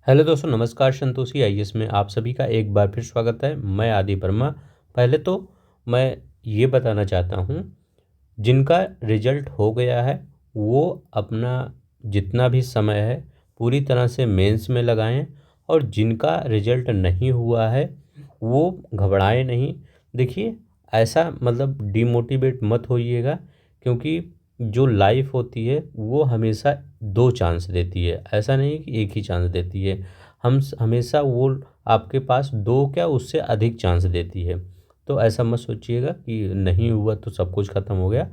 Hello दोस्तों, नमस्कार। Santoshi IAS में आप सभी का एक बार फिर स्वागत है। मैं आदि वर्मा। पहले तो मैं ये बताना चाहता हूँ, जिनका रिजल्ट हो गया है वो अपना जितना भी समय है पूरी तरह से मेंस में लगाएं, और जिनका रिजल्ट नहीं हुआ है वो घबराएं नहीं। देखिए, ऐसा मतलब डिमोटिवेट मत होइएगा, क्योंकि जो लाइफ होती है वो हमेशा दो चांस देती है, ऐसा नहीं कि एक ही चांस देती है। हमेशा वो आपके पास दो क्या उससे अधिक चांस देती है। तो ऐसा मत सोचिएगा कि नहीं हुआ तो सब कुछ ख़त्म हो गया।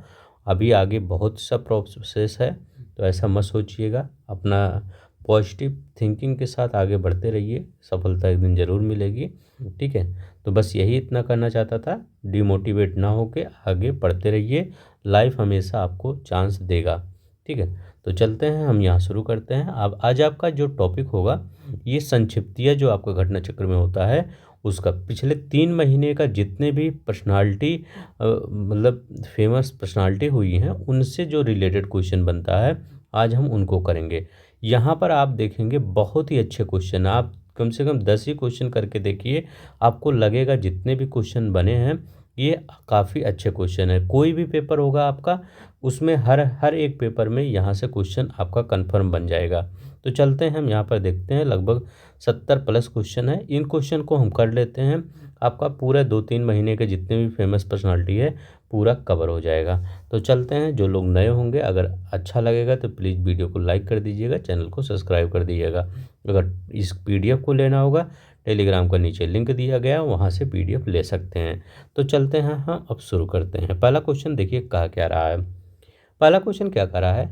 अभी आगे बहुत सा प्रोसेस है, तो ऐसा मत सोचिएगा। अपना पॉजिटिव थिंकिंग के साथ आगे बढ़ते रहिए, सफलता एक दिन ज़रूर मिलेगी। ठीक है, तो बस यही इतना करना चाहता था। डिमोटिवेट ना होके आगे बढ़ते रहिए, लाइफ हमेशा आपको चांस देगा। ठीक है, तो चलते हैं, हम यहाँ शुरू करते हैं। अब आज आपका जो टॉपिक होगा, ये संक्षिप्तियाँ जो आपका घटना चक्र में होता है उसका पिछले 3 महीने का जितने भी पर्सनालिटी मतलब फेमस पर्सनालिटी हुई हैं उनसे जो रिलेटेड क्वेश्चन बनता है, आज हम उनको करेंगे। यहाँ पर आप देखेंगे बहुत ही अच्छे क्वेश्चन, आप कम से कम 10 ही क्वेश्चन करके देखिए, आपको लगेगा जितने भी क्वेश्चन बने हैं ये काफ़ी अच्छे क्वेश्चन है। कोई भी पेपर होगा आपका, उसमें हर हर एक पेपर में यहाँ से क्वेश्चन आपका कंफर्म बन जाएगा। तो चलते हैं, हम यहाँ पर देखते हैं। लगभग 70+ क्वेश्चन है। इन क्वेश्चन को हम कर लेते हैं, आपका पूरा 2-3 महीने के जितने भी फेमस पर्सनालिटी है पूरा कवर हो जाएगा। तो चलते हैं। जो लोग नए होंगे, अगर अच्छा लगेगा तो प्लीज़ वीडियो को लाइक कर दीजिएगा, चैनल को सब्सक्राइब कर दीजिएगा। अगर इस पीडीएफ को लेना होगा, टेलीग्राम का नीचे लिंक दिया गया है, वहाँ से पीडीएफ ले सकते हैं। तो चलते हैं, हाँ अब शुरू करते हैं। पहला क्वेश्चन देखिए कहा क्या रहा है। पहला क्वेश्चन क्या कह रहा है,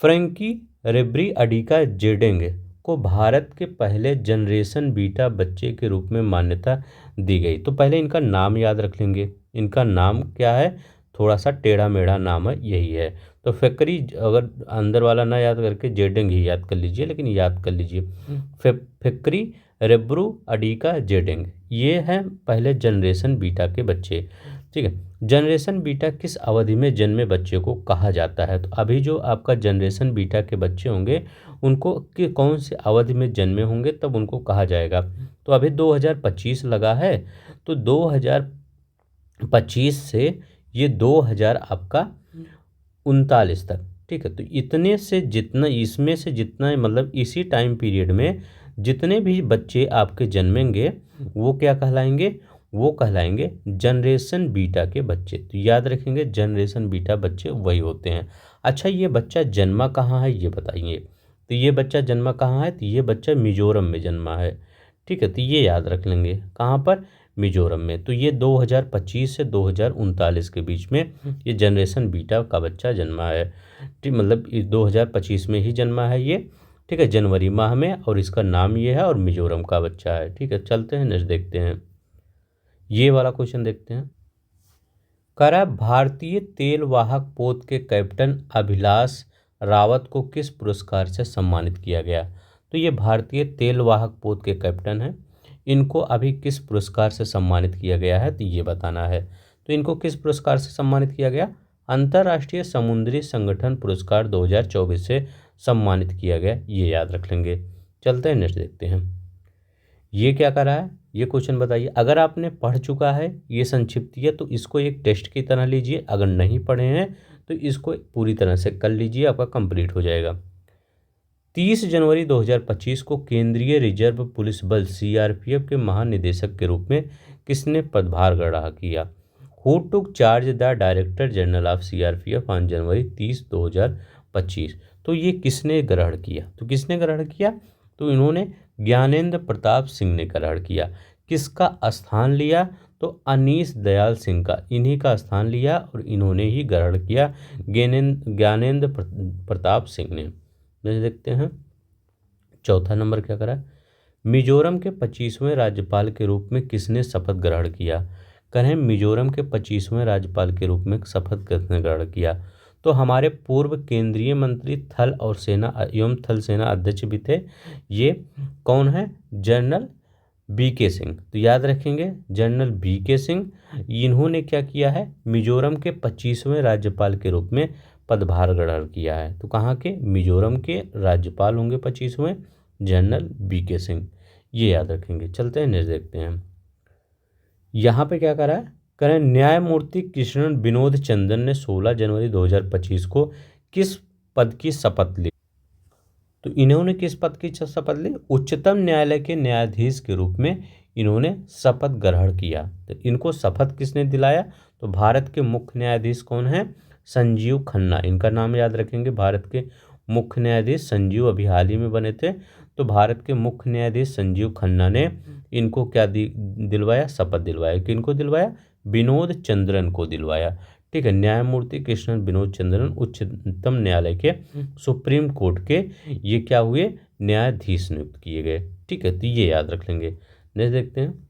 फ्रैंकी रिबेरी अडिका जेडिंग को भारत के पहले जनरेशन बीटा बच्चे के रूप में मान्यता दी गई। तो पहले इनका नाम याद रख लेंगे। इनका नाम क्या है, थोड़ा सा टेढ़ा मेढ़ा नाम है, यही है। तो फैक्री, अगर अंदर वाला ना याद करके जेडिंग ही याद कर लीजिए, लेकिन याद कर लीजिए फैक्री रिबेरी अडिका जेडिंग, ये हैं पहले जनरेशन बीटा के बच्चे। ठीक है, जनरेशन बीटा किस अवधि में जन्मे बच्चे को कहा जाता है। तो अभी जो आपका जनरेशन बीटा के बच्चे होंगे उनको कि कौन से अवधि में जन्मे होंगे तब उनको कहा जाएगा। तो अभी 2025 लगा है, तो 2025 से ये 2000 आपका 39 तक। ठीक है, तो इतने से जितना इसमें से जितना मतलब इसी टाइम पीरियड में जितने भी बच्चे आपके जन्मेंगे वो क्या कहलाएंगे, वो कहलाएंगे जनरेशन बीटा के बच्चे। तो याद रखेंगे, जनरेशन बीटा बच्चे वही होते हैं। अच्छा, ये बच्चा जन्मा कहाँ है ये बताइए। तो ये बच्चा जन्मा कहाँ है, तो ये बच्चा मिजोरम में जन्मा है। ठीक है, तो ये याद रख लेंगे, कहाँ पर, मिजोरम में। तो ये 2025 से 2039 के बीच में ये जनरेशन बीटा का बच्चा जन्मा है। ठीक, मतलब 2025 में ही जन्मा है ये। ठीक है, जनवरी माह में, और इसका नाम ये है और मिजोरम का बच्चा है। ठीक है, चलते हैं नेक्स्ट देखते हैं। ये वाला क्वेश्चन देखते हैं। कह रहा है, भारतीय तेल वाहक पोत के कैप्टन अभिलाष रावत को किस पुरस्कार से सम्मानित किया गया। तो ये भारतीय तेल वाहक पोत के कैप्टन हैं, इनको अभी किस पुरस्कार से सम्मानित किया गया है, तो ये बताना है। तो इनको किस पुरस्कार से सम्मानित किया गया, अंतर्राष्ट्रीय समुद्री संगठन पुरस्कार 2024 से सम्मानित किया गया, ये याद रख लेंगे। चलते हैं नेक्स्ट देखते हैं। ये क्या कर रहा है, ये क्वेश्चन बताइए। अगर आपने पढ़ चुका है ये संक्षिप्त तो इसको एक टेस्ट की तरह लीजिए, अगर नहीं पढ़े हैं तो इसको पूरी तरह से कर लीजिए, आपका कंप्लीट हो जाएगा। 30 जनवरी 2025 को केंद्रीय रिजर्व पुलिस बल सीआरपीएफ के महानिदेशक के रूप में किसने पदभार ग्रहण किया। Who took charge the director general of CRPF on January 30, 2025। तो ये किसने ग्रहण किया, तो किसने ग्रहण किया, तो इन्होंने ज्ञानेंद्र प्रताप सिंह ने ग्रहण किया। किसका स्थान लिया, तो अनीश दयाल सिंह का, इन्हीं का स्थान लिया और इन्होंने ही ग्रहण किया, ज्ञानेंद्र प्रताप सिंह ने। जैसे देखते हैं चौथा नंबर क्या करा, मिजोरम के 25वें राज्यपाल के रूप में किसने शपथ ग्रहण किया। कहें मिजोरम के 25वें राज्यपाल के रूप में शपथ किसने ग्रहण किया, तो हमारे पूर्व केंद्रीय मंत्री थल और सेना एवं थल सेना अध्यक्ष भी थे, ये कौन है, जनरल बीके सिंह। तो याद रखेंगे जनरल बीके सिंह, इन्होंने क्या किया है, मिजोरम के 25वें राज्यपाल के रूप में पदभार ग्रहण किया है। तो कहाँ के, मिजोरम के राज्यपाल होंगे 25वें, जनरल बीके सिंह। ये याद रखेंगे। चलते हैं नेक्स्ट देखते हैं। यहाँ पे क्या करा है, करें न्यायमूर्ति कृष्णन विनोद चंद्रन ने 16 जनवरी 2025 को किस पद की शपथ ली? तो इन्होंने किस पद की शपथ ली? उच्चतम न्यायालय के न्यायाधीश के रूप में इन्होंने शपथ ग्रहण किया। तो इनको शपथ किसने दिलाया? तो भारत के मुख्य न्यायाधीश कौन है? संजीव खन्ना। इनका नाम याद रखेंगे। भारत के मुख्य न्यायाधीश संजीव अभी हाल ही में बने थे। तो भारत के मुख्य न्यायाधीश संजीव खन्ना ने इनको क्या दिलवाया? शपथ दिलवाया। किनको दिलवाया? विनोद चंद्रन को दिलवाया। ठीक है। न्यायमूर्ति कृष्णन विनोद चंद्रन उच्चतम न्यायालय के सुप्रीम कोर्ट के ये क्या हुए? न्यायाधीश नियुक्त किए गए। ठीक है। तो ये याद रख लेंगे। नेक्स्ट देखते हैं।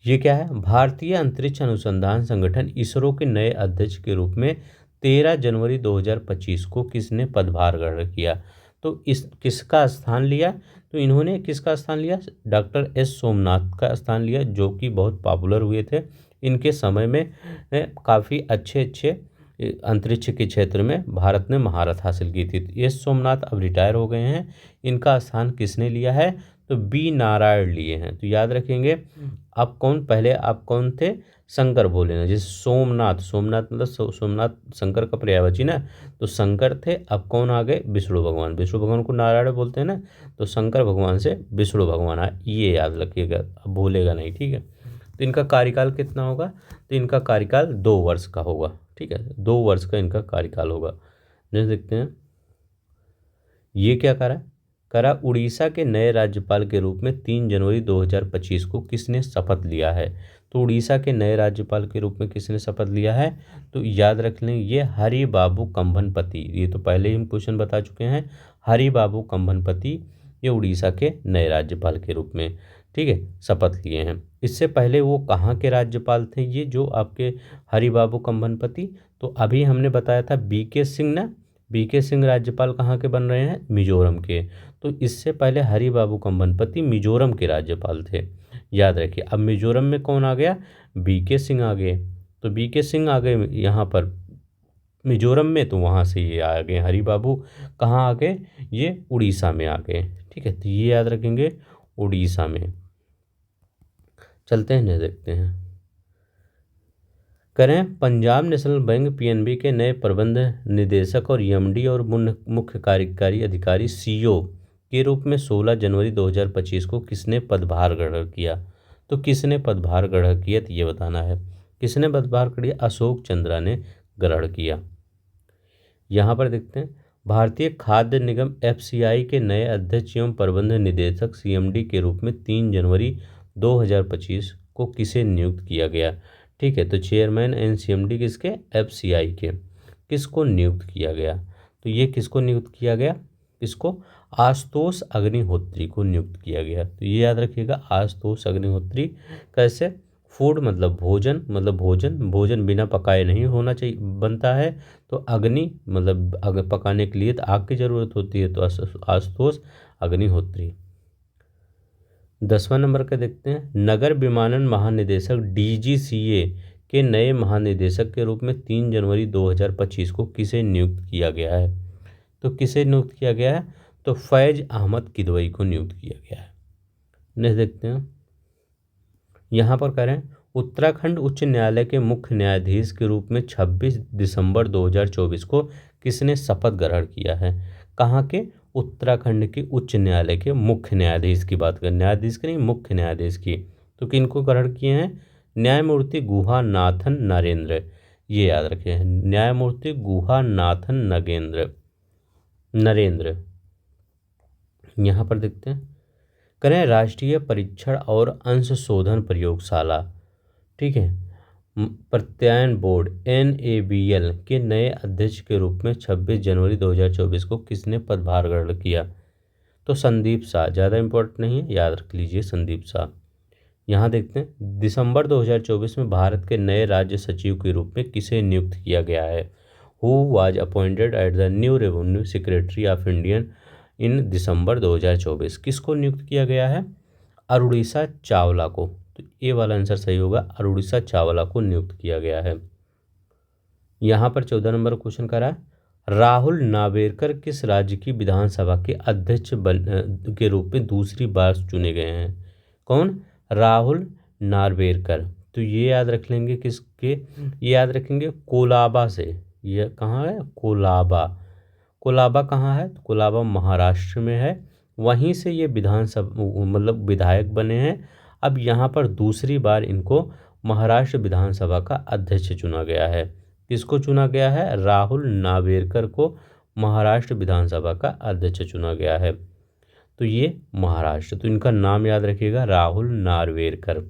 ये क्या है? भारतीय अंतरिक्ष अनुसंधान संगठन इसरो के नए अध्यक्ष के रूप में 13 जनवरी 2025 को किसने पदभार ग्रहण किया? तो इस किसका स्थान लिया? तो इन्होंने किसका स्थान लिया? डॉक्टर एस सोमनाथ का स्थान लिया, जो कि बहुत पॉपुलर हुए थे। इनके समय में काफ़ी अच्छे अच्छे अंतरिक्ष के क्षेत्र में भारत ने महारत हासिल की थी। एस सोमनाथ अब रिटायर हो गए हैं। इनका स्थान किसने लिया है? तो बी नारायण लिए हैं। तो याद रखेंगे। आप कौन, पहले आप कौन थे? शंकर भोलेनाथ। जैसे सोमनाथ, सोमनाथ मतलब सोमनाथ शंकर का पर्यायवाची ना। तो शंकर थे, अब कौन आ गए? विष्णु भगवान। विष्णु भगवान को नारायण बोलते हैं ना। तो शंकर भगवान से विष्णु भगवान आए, ये याद रखिएगा, अब भूलेगा नहीं। ठीक है। तो इनका कार्यकाल कितना होगा? तो इनका कार्यकाल 2 वर्ष का होगा। ठीक है। 2 वर्ष का इनका कार्यकाल होगा। नेक्स्ट देखते हैं। ये क्या करा उड़ीसा के नए राज्यपाल के रूप में 3 जनवरी 2025 को किसने शपथ लिया है? तो उड़ीसा के नए राज्यपाल के रूप में किसने शपथ लिया है? तो याद रख लें, ये हरि बाबू कंभनपति। ये तो पहले ही हम क्वेश्चन बता चुके हैं। हरि बाबू कंभनपति ये उड़ीसा के नए राज्यपाल के रूप में, ठीक है, शपथ लिए हैं। इससे पहले वो कहाँ के राज्यपाल थे? ये जो आपके हरि बाबू कंभनपति, तो अभी हमने बताया था बीके सिंह ना। बीके सिंह राज्यपाल कहाँ के बन रहे हैं? मिजोरम के। तो इससे पहले हरि बाबू कंभनपति मिजोरम के राज्यपाल थे। याद रखिए। अब मिजोरम में कौन आ गया? बीके सिंह आ गए। तो बीके सिंह आ गए यहाँ पर मिजोरम में, तो वहाँ से ये आ गए हरि बाबू। कहाँ आ गए? ये उड़ीसा में आ गए। ठीक है। तो ये याद रखेंगे, उड़ीसा में। चलते हैं, नहीं देखते हैं। करें पंजाब नेशनल बैंक पीएनबी के नए प्रबंध निदेशक और एमडी और मुख्य कार्यकारी अधिकारी सीईओ के रूप में 16 जनवरी 2025 को किसने पदभार ग्रहण किया? तो किसने पदभार ग्रहण किया, तो ये बताना है। किसने पदभार किया? अशोक चंद्रा ने ग्रहण किया। यहाँ पर देखते हैं। भारतीय खाद्य निगम एफसीआई के नए अध्यक्ष एवं प्रबंध निदेशक सीएमडी के रूप में 3 जनवरी 2025 को किसे नियुक्त किया गया? ठीक है। तो चेयरमैन एंड सीएमडी किसके? एफसीआई के। किसको नियुक्त किया गया? तो ये किसको नियुक्त किया गया? किसको? आशुतोष अग्निहोत्री को नियुक्त किया गया। तो ये याद रखिएगा, आशुतोष अग्निहोत्री। कैसे? फूड मतलब भोजन, भोजन बिना पकाए नहीं होना चाहिए, बनता है। तो अग्नि मतलब पकाने के लिए तो आग की ज़रूरत होती है। तो आशुतोष अग्निहोत्री। 10वां नंबर का देखते हैं। नगर विमानन महानिदेशक डीजीसीए के नए महानिदेशक के रूप में 3 जनवरी 2025 को किसे नियुक्त किया गया है? तो किसे नियुक्त किया गया है? तो फैज अहमद किदवई को नियुक्त किया गया है। नेक्स्ट देखते हैं। यहाँ पर करें उत्तराखंड उच्च न्यायालय के मुख्य न्यायाधीश के रूप में 26 दिसंबर 2024 को किसने शपथ ग्रहण किया है? कहाँ के? उत्तराखंड के उच्च न्यायालय के मुख्य न्यायाधीश की बात करें, न्यायाधीश की नहीं, मुख्य न्यायाधीश की। तो किनको ग्रहण किए हैं? न्यायमूर्ति गुहा नाथन नरेंद्र। ये याद रखें, न्यायमूर्ति गुहा नाथन नरेंद्र। यहाँ पर देखते हैं। करें राष्ट्रीय परीक्षण और अंशशोधन प्रयोगशाला, ठीक है, प्रत्यायन बोर्ड एनएबीएल के नए अध्यक्ष के रूप में 26 जनवरी 2024 को किसने पदभार ग्रहण किया? तो संदीप शाह। ज़्यादा इम्पोर्टेंट नहीं है, याद रख लीजिए संदीप शाह। यहाँ देखते हैं। दिसंबर 2024 में भारत के नए राज्य सचिव के रूप में किसे नियुक्त किया गया है? Who was appointed at the new revenue secretary of Indian in December 2024? किसको नियुक्त किया गया है? अरुणिसा चावला को। तो ये वाला आंसर सही होगा, अरुणिसा चावला को नियुक्त किया गया है। यहाँ पर 14 नंबर क्वेश्चन करा है। राहुल नार्वेकर किस राज्य की विधानसभा के अध्यक्ष के रूप में दूसरी बार चुने गए हैं? कौन? राहुल नार्वेकर। तो ये याद रख लेंगे किसके, ये याद रखेंगे कोलाबा से। ये कहाँ है? कोलाबा। कोलाबा कहाँ है? तो कोलाबा महाराष्ट्र में है। वहीं से ये विधानसभा मतलब विधायक बने हैं। अब यहाँ पर दूसरी बार इनको महाराष्ट्र विधानसभा का अध्यक्ष चुना गया है। किसको चुना गया है? राहुल नार्वेकर को महाराष्ट्र विधानसभा का अध्यक्ष चुना गया है। तो ये महाराष्ट्र, तो इनका नाम याद रखिएगा, राहुल नार्वेकर।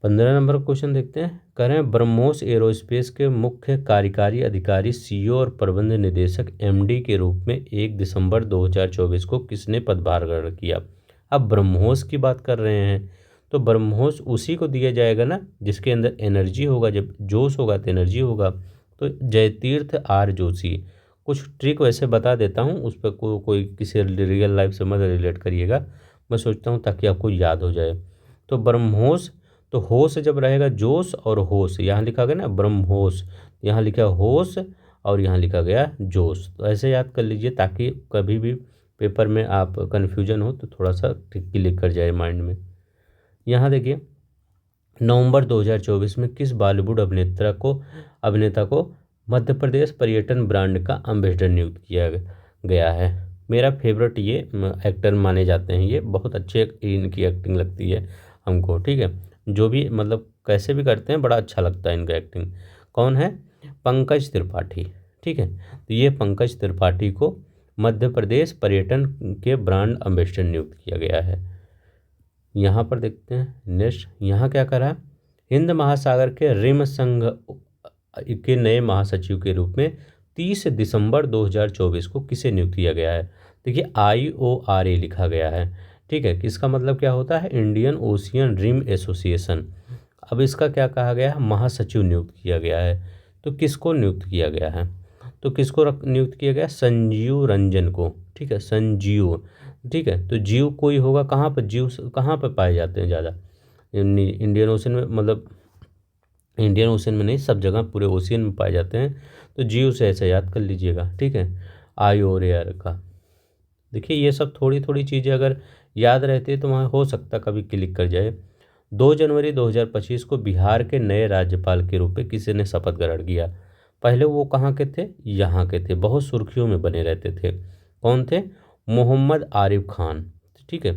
15 नंबर क्वेश्चन देखते हैं। करें ब्रह्मोस एरोस्पेस के मुख्य कार्यकारी अधिकारी, सीईओ और प्रबंध निदेशक एमडी के रूप में 1 दिसंबर 2024 को किसने पदभार ग्रहण किया? अब ब्रह्मोस की बात कर रहे हैं तो ब्रह्मोस उसी को दिया जाएगा ना जिसके अंदर एनर्जी होगा। जब जोश होगा तो एनर्जी होगा। तो जयतीर्थ आर जोशी। कुछ ट्रिक वैसे बता देता हूँ, उस पर कोई किसी रियल लाइफ से मत रिलेट करिएगा, मैं सोचता हूँ ताकि आपको याद हो जाए। तो ब्रह्मोस, तो होश जब रहेगा जोश और होश, यहाँ लिखा गया ना ब्रह्मोस, यहाँ लिखा होश और यहाँ लिखा गया जोश। तो ऐसे याद कर लीजिए ताकि कभी भी पेपर में आप कन्फ्यूजन हो तो थोड़ा सा क्लिक कर जाए माइंड में। यहाँ देखिए, नवंबर 2024 में किस बॉलीवुड अभिनेता को मध्य प्रदेश पर्यटन ब्रांड का एम्बेसडर नियुक्त किया गया है? मेरा फेवरेट ये एक्टर माने जाते हैं, ये बहुत अच्छे इनकी एक्टिंग लगती है हमको, ठीक है। जो भी मतलब कैसे भी करते हैं बड़ा अच्छा लगता है इनका एक्टिंग। कौन है? पंकज त्रिपाठी, ठीक है। तो ये पंकज त्रिपाठी को मध्य प्रदेश पर्यटन के ब्रांड एम्बेसडर नियुक्त किया गया है। यहाँ पर देखते हैं नेक्स्ट, यहाँ क्या करा? हिंद महासागर के रिम संघ के नए महासचिव के रूप में 30 दिसंबर 2024 को किसे नियुक्त किया गया है? देखिए IORA लिखा गया है, ठीक है। इसका मतलब क्या होता है? Indian Ocean Rim Association. अब इसका क्या कहा गया है? महासचिव नियुक्त किया गया है। तो किसको नियुक्त किया गया है? तो किसको नियुक्त किया गया? संजीव रंजन को, ठीक है, संजीव, ठीक है। तो जीव कोई होगा, कहाँ पर जीव कहाँ पर पाए जाते हैं ज़्यादा? इंडियन ओशन में, मतलब इंडियन ओशन में नहीं, सब जगह पूरे ओशियन में पाए जाते हैं। तो जीव से ऐसे याद कर लीजिएगा, ठीक है, IORA का। देखिए ये सब थोड़ी थोड़ी चीज़ें अगर याद रहती है तो वहाँ हो सकता कभी क्लिक कर जाए। 2 जनवरी 2025 को बिहार के नए राज्यपाल के रूप में किसी ने शपथ ग्रहण किया? पहले वो कहाँ के थे? यहाँ के थे, बहुत सुर्खियों में बने रहते थे। कौन थे? मोहम्मद आरिफ खान, ठीक है।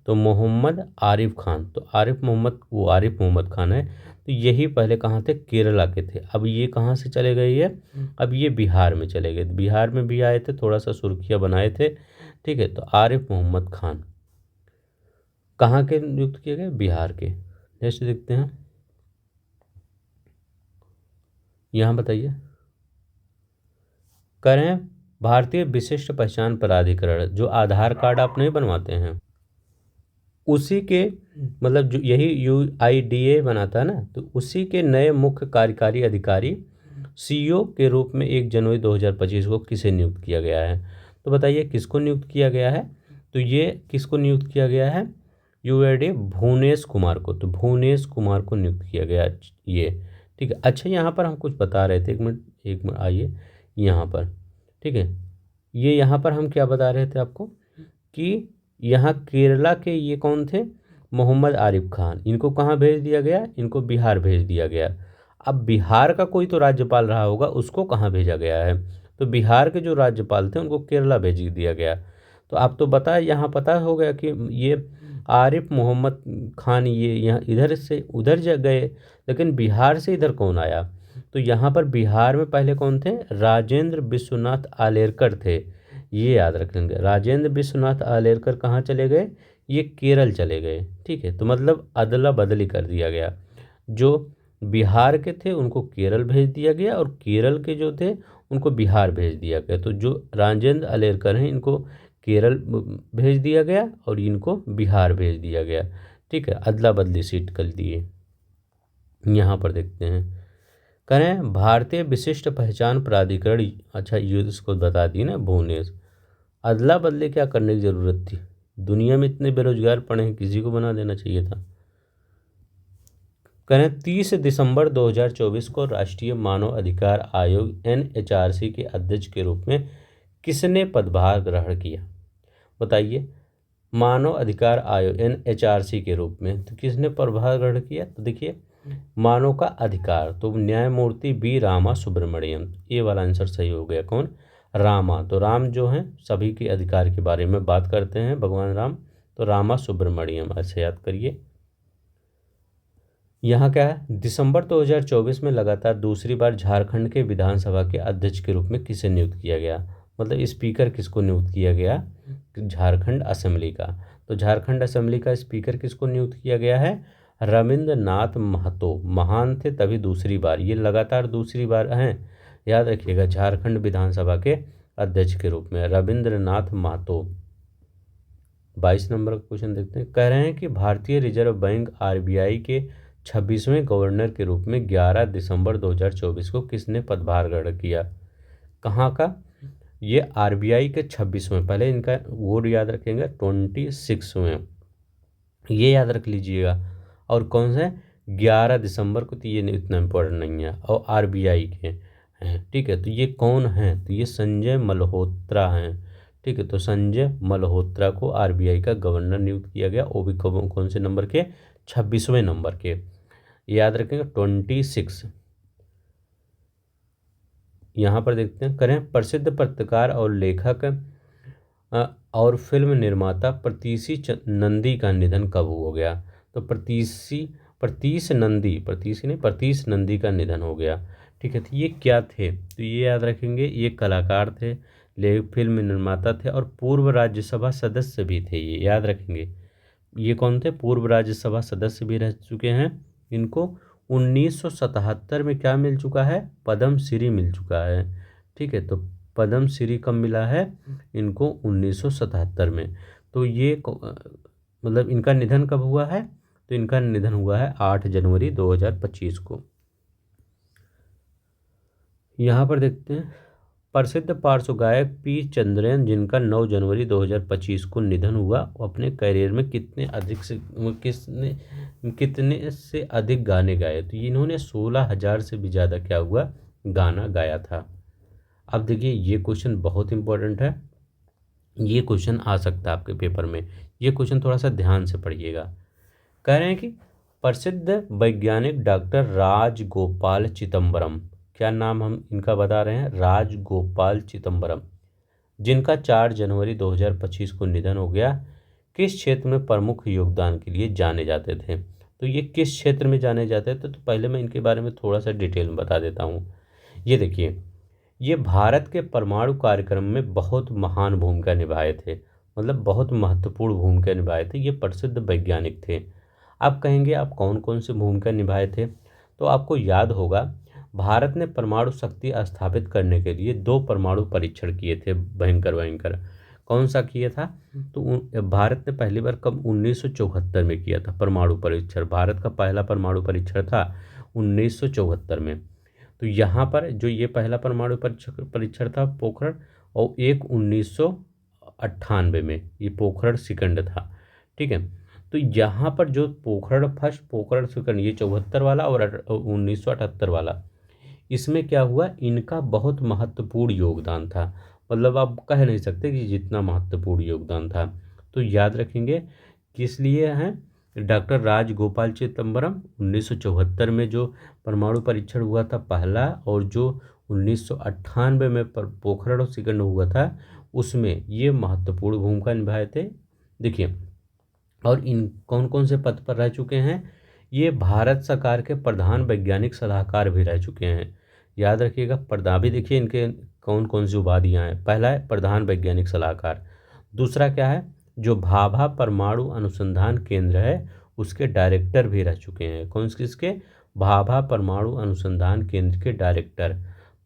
तो मोहम्मद आरिफ खान, तो आरिफ मोहम्मद खान है। तो यही पहले कहाँ थे? केरला के थे। अब ये कहाँ से चले गए? ये अब ये बिहार में चले गए। बिहार में भी आए थे, थोड़ा सा सुर्खियाँ बनाए थे, ठीक है। तो आरिफ मोहम्मद खान कहाँ के नियुक्त किए गए? बिहार के। नेक्स्ट देखते हैं, यहाँ बताइए। करें भारतीय विशिष्ट पहचान प्राधिकरण, जो आधार कार्ड आप नहीं बनवाते हैं उसी के, मतलब जो यही UIDA बनाता है ना, तो उसी के नए मुख्य कार्यकारी अधिकारी CEO के रूप में 1 जनवरी 2025 को किसे नियुक्त किया गया है? तो बताइए किसको नियुक्त किया गया है? तो ये किसको नियुक्त किया गया है? UIDA भुवनेश कुमार को। तो भुवनेश कुमार को नियुक्त किया गया ये, ठीक है। अच्छा यहाँ पर हम कुछ बता रहे थे, एक मिनट आइए यहाँ पर, ठीक है। ये यहाँ पर हम क्या बता रहे थे आपको कि यहाँ केरला के ये कौन थे? मोहम्मद आरिफ खान। इनको कहाँ भेज दिया गया? इनको बिहार भेज दिया गया। अब बिहार का कोई तो राज्यपाल रहा होगा, उसको कहाँ भेजा गया है? तो बिहार के जो राज्यपाल थे उनको केरला भेज दिया गया। तो आप तो यहाँ पता हो गया कि ये आरिफ मोहम्मद खान ये यहाँ इधर से उधर गए, लेकिन बिहार से इधर कौन आया? तो यहाँ पर बिहार में पहले कौन थे? राजेंद्र विश्वनाथ आलेरकर थे। ये याद रख लेंगे, राजेंद्र विश्वनाथ आलेरकर कहाँ चले गए? ये केरल चले गए, ठीक है। तो मतलब अदला बदली कर दिया गया, जो बिहार के थे उनको केरल भेज दिया गया और केरल के जो थे उनको बिहार भेज दिया गया। तो जो राजेंद्र आलेरकर हैं इनको केरल भेज दिया गया और इनको बिहार भेज दिया गया, ठीक है, अदला बदली सीट कर दिए। यहाँ पर देखते हैं, करें भारतीय विशिष्ट पहचान प्राधिकरण, अच्छा ये इसको बता दी ना भुवनेश, अदला बदली क्या करने की ज़रूरत थी? दुनिया में इतने बेरोजगार पड़े हैं, किसी को बना देना चाहिए था। करें 30 दिसंबर 2024 को राष्ट्रीय मानव अधिकार आयोग NHRC के अध्यक्ष के रूप में किसने पदभार ग्रहण किया? बताइए। मानव अधिकार आयोग NHRC के रूप में तो किसने पदभार ग्रहण किया? तो देखिए, मानव का अधिकार तो न्यायमूर्ति बी रामा सुब्रमण्यम, ये वाला आंसर सही हो गया। कौन? रामा। तो राम जो हैं सभी के अधिकार के बारे में बात करते हैं, भगवान राम, तो रामा सुब्रमण्यम ऐसे याद करिए। यहाँ क्या है, दिसंबर 2024 में लगातार दूसरी बार झारखंड के विधानसभा के अध्यक्ष के रूप में किसे नियुक्त किया गया? मतलब स्पीकर किसको नियुक्त किया गया? झारखंड असेंबली का। तो झारखंड असेंबली का स्पीकर किसको नियुक्त किया गया है? रविंद्रनाथ महतो। महान थे तभी दूसरी बार, ये लगातार दूसरी बार हैं, याद रखिएगा, झारखंड विधानसभा के अध्यक्ष के रूप में रविंद्रनाथ महतो। 22 नंबर का क्वेश्चन देखते हैं। कह रहे हैं कि भारतीय रिजर्व बैंक RBI के 26वें गवर्नर के रूप में 11 दिसंबर 2024 को किसने पदभार ग्रहण किया? कहाँ का? ये RBI के 26वें, पहले इनका वोट याद रखेंगे 26वें, ये याद रख लीजिएगा। और कौन से? 11 दिसंबर को, तो ये इतना इम्पोर्टेंट नहीं है, और RBI के हैं, ठीक है। तो ये कौन हैं? तो ये संजय मल्होत्रा हैं, ठीक है। तो संजय मल्होत्रा को RBI का गवर्नर नियुक्त किया गया, वो भी कौन से नंबर के? 26वें नंबर के, याद रखेंगे 26। यहाँ पर देखते हैं। करें प्रसिद्ध पत्रकार और लेखक और फिल्म निर्माता प्रतीशी नंदी का निधन कब हो गया? तो प्रतीश नंदी का निधन हो गया, ठीक है। तो ये क्या थे? तो ये याद रखेंगे, ये कलाकार थे, फिल्म निर्माता थे, और पूर्व राज्यसभा सदस्य भी थे, ये याद रखेंगे। ये कौन थे? पूर्व राज्यसभा सदस्य भी रह चुके हैं। इनको 1977 में क्या मिल चुका है? पद्म श्री मिल चुका है, ठीक है। तो पद्म श्री कब मिला है इनको? 1977 में। तो ये मतलब इनका निधन कब हुआ है? तो इनका निधन हुआ है 8 जनवरी 2025 को। यहाँ पर देखते हैं। प्रसिद्ध पार्श्व गायक P चंद्रन, जिनका 9 जनवरी 2025 को निधन हुआ, अपने करियर में कितने से अधिक गाने गाए? तो इन्होंने 16,000 से भी ज़्यादा क्या हुआ? गाना गाया था। अब देखिए, ये क्वेश्चन बहुत इंपॉर्टेंट है, ये क्वेश्चन आ सकता है आपके पेपर में, ये क्वेश्चन थोड़ा सा ध्यान से पढ़िएगा। कह रहे हैं कि प्रसिद्ध वैज्ञानिक डॉक्टर राजगोपाल चिदम्बरम, क्या नाम हम इनका बता रहे हैं? राजगोपाल चिदम्बरम, जिनका 4 जनवरी 2025 को निधन हो गया, किस क्षेत्र में प्रमुख योगदान के लिए जाने जाते थे? तो ये किस क्षेत्र में जाने जाते थे? तो पहले मैं इनके बारे में थोड़ा सा डिटेल में बता देता हूँ। ये देखिए, ये भारत के परमाणु कार्यक्रम में बहुत महान भूमिका निभाए थे, मतलब बहुत महत्वपूर्ण भूमिका निभाए थे, ये प्रसिद्ध वैज्ञानिक थे। आप कहेंगे आप कौन कौन सी भूमिका निभाए थे? तो आपको याद होगा, भारत ने परमाणु शक्ति स्थापित करने के लिए 2 परमाणु परीक्षण किए थे, भयंकर। कौन सा किया था? तो भारत ने पहली बार कब? 1974 में किया था परमाणु परीक्षण। भारत का पहला परमाणु परीक्षण था 1974 में। तो यहाँ पर जो ये पहला परमाणु परीक्षण था पोखरण, और एक 1998 में ये पोखरण सेकंड था, ठीक है। तो यहाँ पर जो पोखरण फर्स्ट, पोखरण सेकंड, ये 74 वाला और 1978 वाला, इसमें क्या हुआ? इनका बहुत महत्वपूर्ण योगदान था, मतलब आप कह नहीं सकते कि जितना महत्वपूर्ण योगदान था। तो याद रखेंगे किस लिए हैं? डॉक्टर राजगोपाल चिदम्बरम, 1974 में जो परमाणु परीक्षण हुआ था पहला, और जो 1998 में पोखरण सेकंड हुआ था, उसमें ये महत्वपूर्ण भूमिका निभाए थे। देखिए, और इन कौन कौन से पद पर रह चुके हैं? ये भारत सरकार के प्रधान वैज्ञानिक सलाहकार भी रह चुके हैं, याद रखिएगा। प्रधान भी देखिए इनके कौन कौन सी उपाधियाँ हैं। पहला है प्रधान वैज्ञानिक सलाहकार, दूसरा क्या है? जो भाभा परमाणु अनुसंधान केंद्र है उसके डायरेक्टर भी रह चुके हैं। कौन किसके? भाभा परमाणु अनुसंधान केंद्र के डायरेक्टर।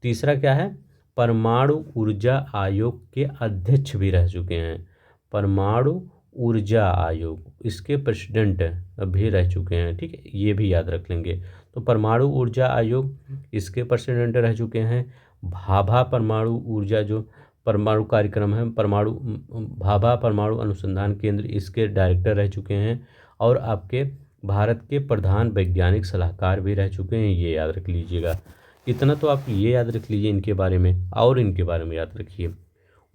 तीसरा क्या है? परमाणु ऊर्जा आयोग के अध्यक्ष भी रह चुके हैं। परमाणु ऊर्जा आयोग इसके प्रेसिडेंट भी रह चुके हैं, ठीक है, ये भी याद रख लेंगे। तो परमाणु ऊर्जा आयोग इसके प्रेसिडेंट रह चुके हैं। भाभा परमाणु ऊर्जा जो परमाणु कार्यक्रम है, भाभा परमाणु अनुसंधान केंद्र, इसके डायरेक्टर रह चुके हैं। और आपके भारत के प्रधान वैज्ञानिक सलाहकार भी रह चुके हैं, ये याद रख लीजिएगा। इतना तो आप ये याद रख लीजिए इनके बारे में, और इनके बारे में याद रखिए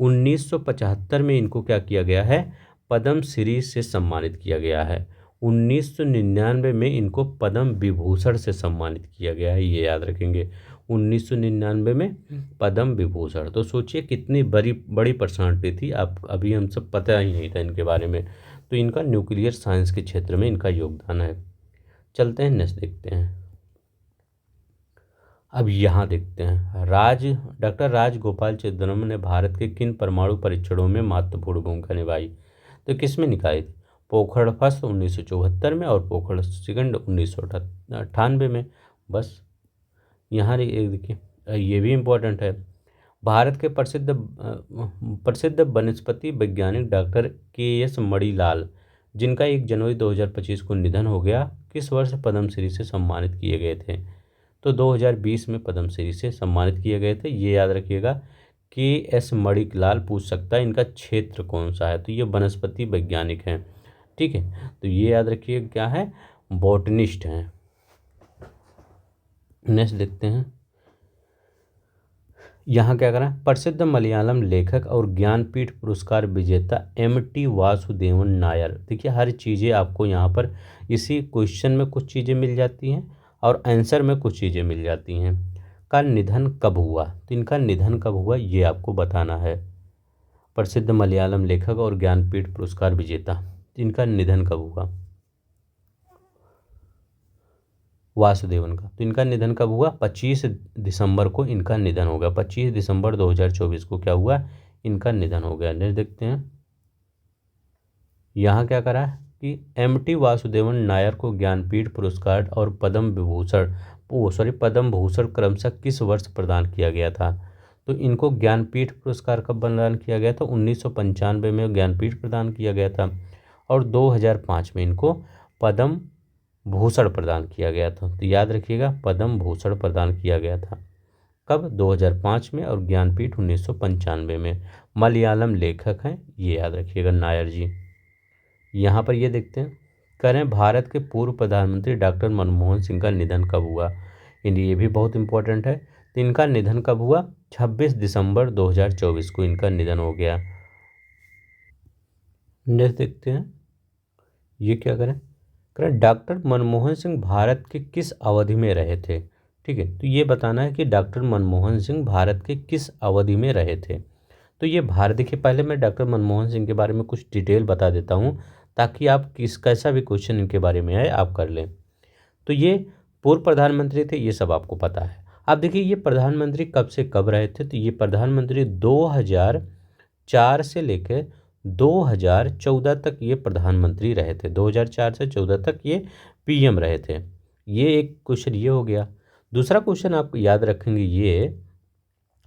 1975 में इनको क्या किया गया है, पद्म श्री से सम्मानित किया गया है। 1999 में इनको पद्म विभूषण से सम्मानित किया गया है, ये याद रखेंगे। 1999 में पद्म विभूषण, तो सोचिए कितनी बड़ी बड़ी पर्सनालिटी थी, आप अभी हम सब पता ही नहीं था इनके बारे में। तो इनका न्यूक्लियर साइंस के क्षेत्र में इनका योगदान है। चलते हैं नेक्स्ट देखते हैं। अब यहाँ देखते हैं डॉक्टर राजगोपाल चिदम्बरम ने भारत के किन परमाणु परीक्षणों में महत्वपूर्ण भूमिका निभाई। तो किस में निभाई थी, पोखरण फर्स्ट 1974 में और पोखरण सेकंड 1998 में। बस यहाँ एक देखिए ये भी इम्पोर्टेंट है। भारत के प्रसिद्ध वनस्पति वैज्ञानिक डॉक्टर के.एस. मणिलाल, जिनका 1 जनवरी 2025 को निधन हो गया, किस वर्ष पद्मश्री से सम्मानित किए गए थे। तो 2020 में पद्मश्री से सम्मानित किए गए थे, ये याद रखिएगा। के.एस. मणिलाल पूछ सकता है इनका क्षेत्र कौन सा है, तो ये वनस्पति वैज्ञानिक हैं, ठीक है। तो ये याद रखिए क्या है, बॉटनिस्ट हैं। नेक्स्ट देखते हैं। यहाँ क्या करें, प्रसिद्ध मलयालम लेखक और ज्ञानपीठ पुरस्कार विजेता एम.टी. वासुदेवन नायर। देखिए हर चीज़ें आपको यहाँ पर इसी क्वेश्चन में कुछ चीज़ें मिल जाती हैं और आंसर में कुछ चीज़ें मिल जाती हैं। का निधन कब हुआ, तो इनका निधन कब हुआ ये आपको बताना है। प्रसिद्ध मलयालम लेखक और ज्ञानपीठ पुरस्कार विजेता, इनका निधन कब हुआ, वासुदेवन का। तो इनका निधन कब हुआ, 25 दिसंबर को इनका निधन हो गया। 25 दिसंबर 2024 को क्या हुआ, इनका निधन हो गया। नेक्स्ट देखते हैं। यहाँ क्या करा है कि एम.टी. वासुदेवन नायर को ज्ञानपीठ पुरस्कार और पद्म भूषण क्रमशः किस वर्ष प्रदान किया गया था। तो इनको ज्ञानपीठ पुरस्कार कब प्रदान किया गया था, 1995 में ज्ञानपीठ प्रदान किया गया था और 2005 में इनको पद्म भूषण प्रदान किया गया था। तो याद रखिएगा पद्म भूषण प्रदान किया गया था कब, 2005 में, और ज्ञानपीठ 1995 में। मलयालम लेखक हैं, ये याद रखिएगा नायर जी। यहाँ पर ये देखते हैं, करें भारत के पूर्व प्रधानमंत्री डॉक्टर मनमोहन सिंह का निधन कब हुआ। ये भी बहुत इंपॉर्टेंट है। तो इनका निधन कब हुआ, 26 दिसंबर 2024 को इनका निधन हो गया। नेक्स्ट देखते हैं, ये क्या करें, डॉक्टर मनमोहन सिंह भारत के किस अवधि में रहे थे। ठीक है, तो ये बताना है कि डॉक्टर मनमोहन सिंह भारत के किस अवधि में रहे थे। तो ये भारत, देखिए पहले मैं डॉक्टर मनमोहन सिंह के बारे में कुछ डिटेल बता देता हूँ ताकि आप कैसा भी क्वेश्चन इनके बारे में आए आप कर लें। तो ये पूर्व प्रधानमंत्री थे, ये सब आपको पता है। अब देखिए ये प्रधानमंत्री कब से कब रहे थे, तो ये प्रधानमंत्री 2004 से लेकर 2014 तक ये प्रधानमंत्री रहे थे। 2004 से 14 तक ये पीएम रहे थे। ये एक क्वेश्चन ये हो गया। दूसरा क्वेश्चन आप याद रखेंगे, ये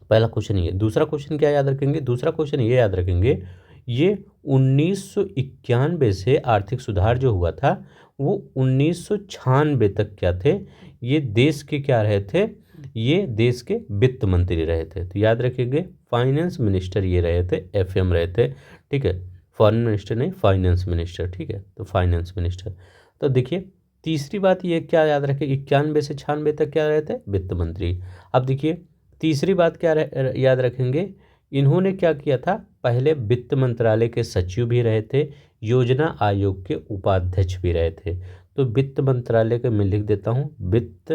पहला क्वेश्चन ये, दूसरा क्वेश्चन क्या याद रखेंगे, दूसरा क्वेश्चन ये याद रखेंगे, ये 1991 से आर्थिक सुधार जो हुआ था वो 1996 तक क्या थे, ये देश के क्या रहे थे, ये देश के वित्त मंत्री रहे थे। तो याद रखिएगा फाइनेंस मिनिस्टर ये रहे थे, एफएम रहे थे, ठीक है, फॉरेन मिनिस्टर नहीं, फाइनेंस मिनिस्टर, ठीक है, तो फाइनेंस मिनिस्टर। तो देखिए तीसरी बात ये क्या याद रखें, 91 से 96 तक क्या रहे थे, वित्त मंत्री। अब देखिए तीसरी बात क्या याद रखेंगे, इन्होंने क्या किया था, पहले वित्त मंत्रालय के सचिव भी रहे थे, योजना आयोग के उपाध्यक्ष भी रहे थे। तो वित्त मंत्रालय के मैं लिख देता हूँ, वित्त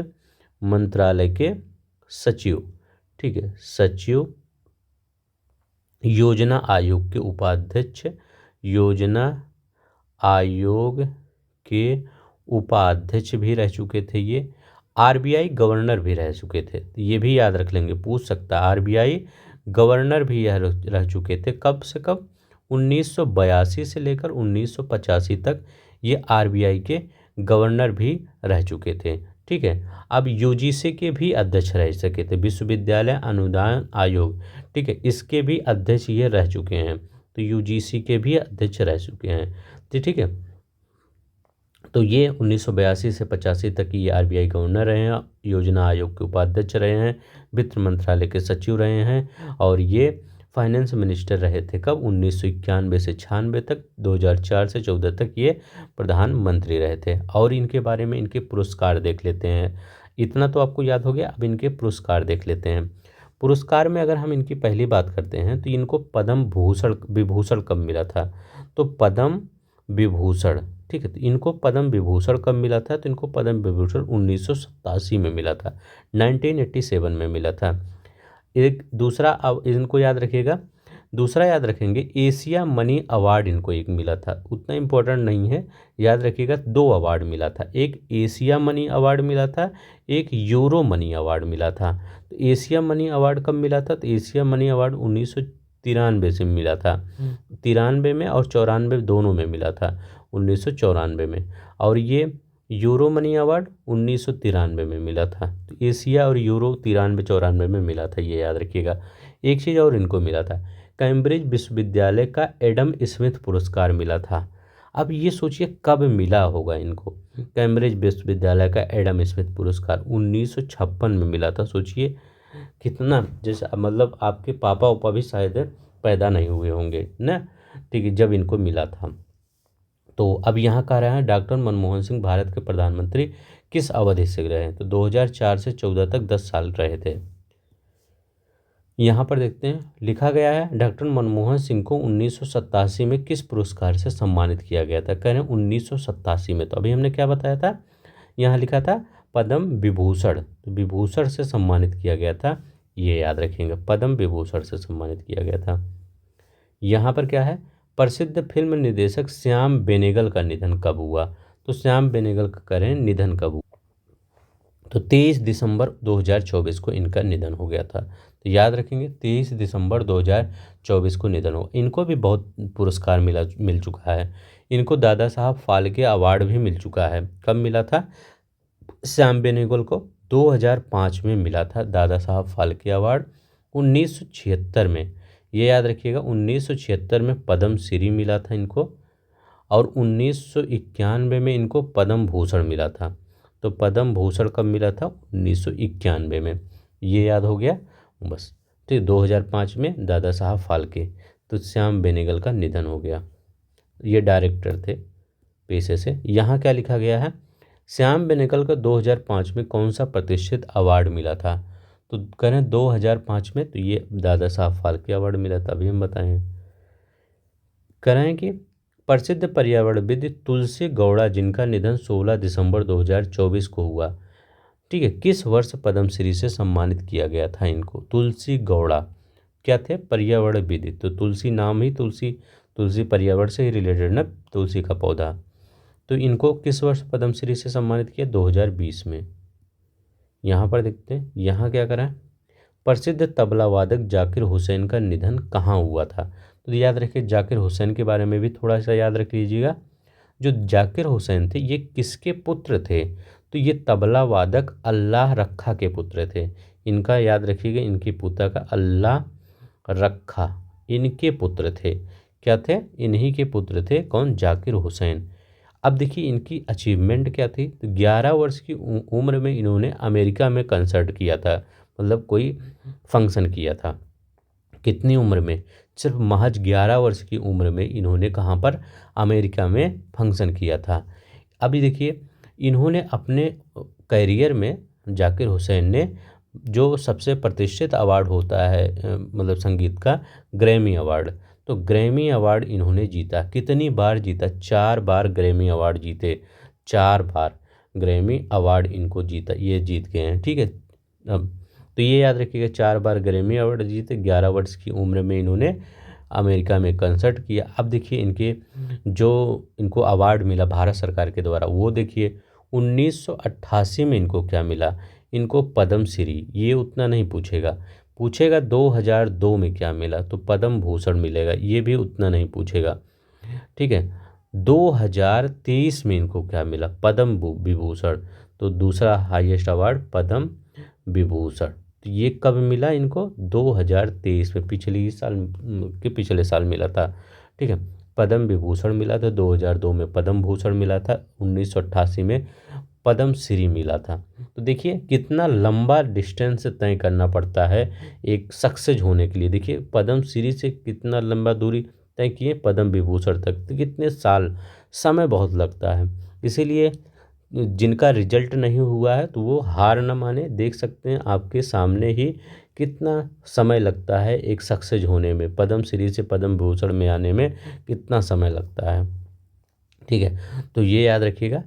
मंत्रालय के सचिव, ठीक है, सचिव, योजना आयोग के उपाध्यक्ष, योजना आयोग के उपाध्यक्ष भी रह चुके थे ये, आरबीआई गवर्नर भी रह चुके थे। तो ये भी याद रख लेंगे, पूछ सकता है, आरबीआई गवर्नर भी यह रह चुके थे। कब से कब, 1982 से लेकर 1985 तक ये आरबीआई के गवर्नर भी रह चुके थे, ठीक है। अब यूजीसी के भी अध्यक्ष रह सके थे, विश्वविद्यालय अनुदान आयोग, ठीक है, इसके भी अध्यक्ष ये रह चुके हैं। तो यूजीसी के भी अध्यक्ष रह चुके हैं, तो ठीक है। तो ये 1982 से 85 तक ये आरबीआई गवर्नर रहे हैं, योजना आयोग के उपाध्यक्ष रहे हैं, वित्त मंत्रालय के सचिव रहे हैं, और ये फाइनेंस मिनिस्टर रहे थे कब 1991 से 96 तक, 2004 से 14 तक ये प्रधानमंत्री रहे थे। और इनके बारे में इनके पुरस्कार देख लेते हैं। इतना तो आपको याद हो गया, अब इनके पुरस्कार देख लेते हैं। पुरस्कार में अगर हम इनकी पहली बात करते हैं तो इनको पद्म भूषण विभूषण कब मिला था, तो पद्म विभूषण, ठीक है। तो इनको पद्म विभूषण कब मिला था, तो इनको पद्म विभूषण 1987 में मिला था, 1987 में मिला था। एक दूसरा, अब इनको याद रखिएगा, दूसरा याद रखेंगे एशिया मनी अवार्ड इनको एक मिला था, उतना इम्पोर्टेंट नहीं है, याद रखिएगा 2 अवार्ड मिला था, एक एशिया मनी अवार्ड मिला था, एक यूरो मनी अवार्ड मिला था। तो एशिया मनी अवार्ड कब मिला था, तो एशिया मनी अवार्ड 1993 से मिला था, 93 में और 94 दोनों में मिला था, 1994 में। और ये यूरो मनी अवार्ड 1993 में मिला था। तो एशिया और यूरो 93-94 में मिला था, ये याद रखिएगा। एक चीज़ और इनको मिला था, कैम्ब्रिज विश्वविद्यालय का एडम स्मिथ पुरस्कार मिला था। अब ये सोचिए कब मिला होगा इनको, कैम्ब्रिज विश्वविद्यालय का एडम स्मिथ पुरस्कार 1956 में मिला था। सोचिए कितना, जैसे मतलब आपके पापा उपा भी शायद पैदा नहीं हुए होंगे ना, ठीक है, जब इनको मिला था। तो अब यहाँ कह रहे हैं डॉक्टर मनमोहन सिंह भारत के प्रधानमंत्री किस अवधि से रहे हैं, तो 2004 से 14 तक 10 साल रहे थे। यहाँ पर देखते हैं, लिखा गया है डॉक्टर मनमोहन सिंह को 1987 में किस पुरस्कार से सम्मानित किया गया था, कह रहे हैं 1987 में। तो अभी हमने क्या बताया था, यहाँ लिखा था पद्म विभूषण, तो विभूषण से सम्मानित किया गया था, ये याद रखेंगे, पद्म विभूषण से सम्मानित किया गया था। यहाँ पर क्या है, प्रसिद्ध फिल्म निर्देशक श्याम बेनेगल का निधन कब हुआ, तो श्याम बेनेगल का करें निधन कब हुआ, तो 23 दिसंबर 2024 को इनका निधन हो गया था। तो याद रखेंगे 23 दिसंबर 2024 को निधन हो। इनको भी बहुत पुरस्कार मिल चुका है। इनको दादा साहब फाल्के अवार्ड भी मिल चुका है। कब मिला था, श्याम बेनेगल को 2005 में मिला था दादा साहब फाल्के अवार्ड। 1976 में, ये याद रखिएगा, 1976 में पद्म श्री मिला था इनको, और 1991 में इनको पद्म भूषण मिला था। तो पद्म भूषण कब मिला था, 1991 में, ये याद हो गया बस। ठीक, 2005 में दादा साहब फाल्के। तो श्याम बेनेगल का निधन हो गया, ये डायरेक्टर थे पेशे से। यहाँ क्या लिखा गया है, श्याम बेनेगल का 2005 में कौन सा प्रतिष्ठित अवार्ड मिला था, तो करें 2005 में, तो ये दादा साहब फाल्के अवार्ड मिला था, अभी हम बताएं। करें कि प्रसिद्ध पर्यावरणविद तुलसी गौड़ा जिनका निधन 16 दिसंबर 2024 को हुआ, ठीक है, किस वर्ष पद्मश्री से सम्मानित किया गया था इनको। तुलसी गौड़ा क्या थे, पर्यावरणविद, तो तुलसी नाम ही तुलसी, तुलसी पर्यावरण से ही रिलेटेड ना, तुलसी का पौधा। तो इनको किस वर्ष पद्मश्री से सम्मानित किया, 2020 में। यहाँ पर देखते हैं, यहाँ क्या करा है, प्रसिद्ध तबला वादक जाकिर हुसैन का निधन कहाँ हुआ था, तो याद रखिए जाकिर हुसैन के बारे में भी थोड़ा सा याद रख लीजिएगा। जो जाकिर हुसैन थे ये किसके पुत्र थे, तो ये तबला वादक अल्लाह रखा के पुत्र थे। इनका याद रखिएगा, इनकी पिता का अल्लाह रखा, इनके पुत्र थे, क्या थे, इन्हीं के पुत्र थे, कौन, जाकिर हुसैन। अब देखिए इनकी अचीवमेंट क्या थी, तो 11 वर्ष की उम्र में इन्होंने अमेरिका में कंसर्ट किया था, मतलब कोई फंक्शन किया था। कितनी उम्र में, सिर्फ महज 11 वर्ष की उम्र में इन्होंने कहाँ पर, अमेरिका में फंक्शन किया था। अभी देखिए इन्होंने अपने करियर में, जाकिर हुसैन ने, जो सबसे प्रतिष्ठित अवार्ड होता है मतलब संगीत का, ग्रैमी अवार्ड, तो ग्रैमी अवार्ड इन्होंने जीता। कितनी बार जीता, 4 बार ग्रैमी अवार्ड जीते, 4 बार ग्रैमी अवार्ड इनको जीता, ये जीत गए हैं, ठीक है। अब तो ये याद रखिएगा, 4 बार ग्रैमी अवार्ड जीते, 11 वर्ष की उम्र में इन्होंने अमेरिका में कंसर्ट किया। अब देखिए इनके जो इनको अवार्ड मिला भारत सरकार के द्वारा, वो देखिए 1988 में इनको क्या मिला, इनको पद्मश्री, ये उतना नहीं पूछेगा, पूछेगा 2002 में क्या मिला, तो पद्म भूषण मिलेगा, ये भी उतना नहीं पूछेगा, ठीक है। 2023 में इनको क्या मिला, पद्म विभूषण, तो दूसरा हाईएस्ट अवार्ड पद्म विभूषण। तो ये कब मिला इनको, 2023 में, पिछले साल मिला था, ठीक है। पद्म विभूषण मिला था 2002 में, पद्म भूषण मिला था 1988 में, पद्मश्री मिला था। तो देखिए कितना लंबा डिस्टेंस तय करना पड़ता है एक सक्सेस होने के लिए। देखिए पद्मश्री से कितना लंबा दूरी तय किए पद्म विभूषण तक, तो कितने साल, समय बहुत लगता है। इसीलिए जिनका रिजल्ट नहीं हुआ है तो वो हार न माने। देख सकते हैं आपके सामने ही कितना समय लगता है एक सक्सेस होने में, पद्मश्री से पद्म भूषण में आने में कितना समय लगता है। ठीक है, तो ये याद रखिएगा।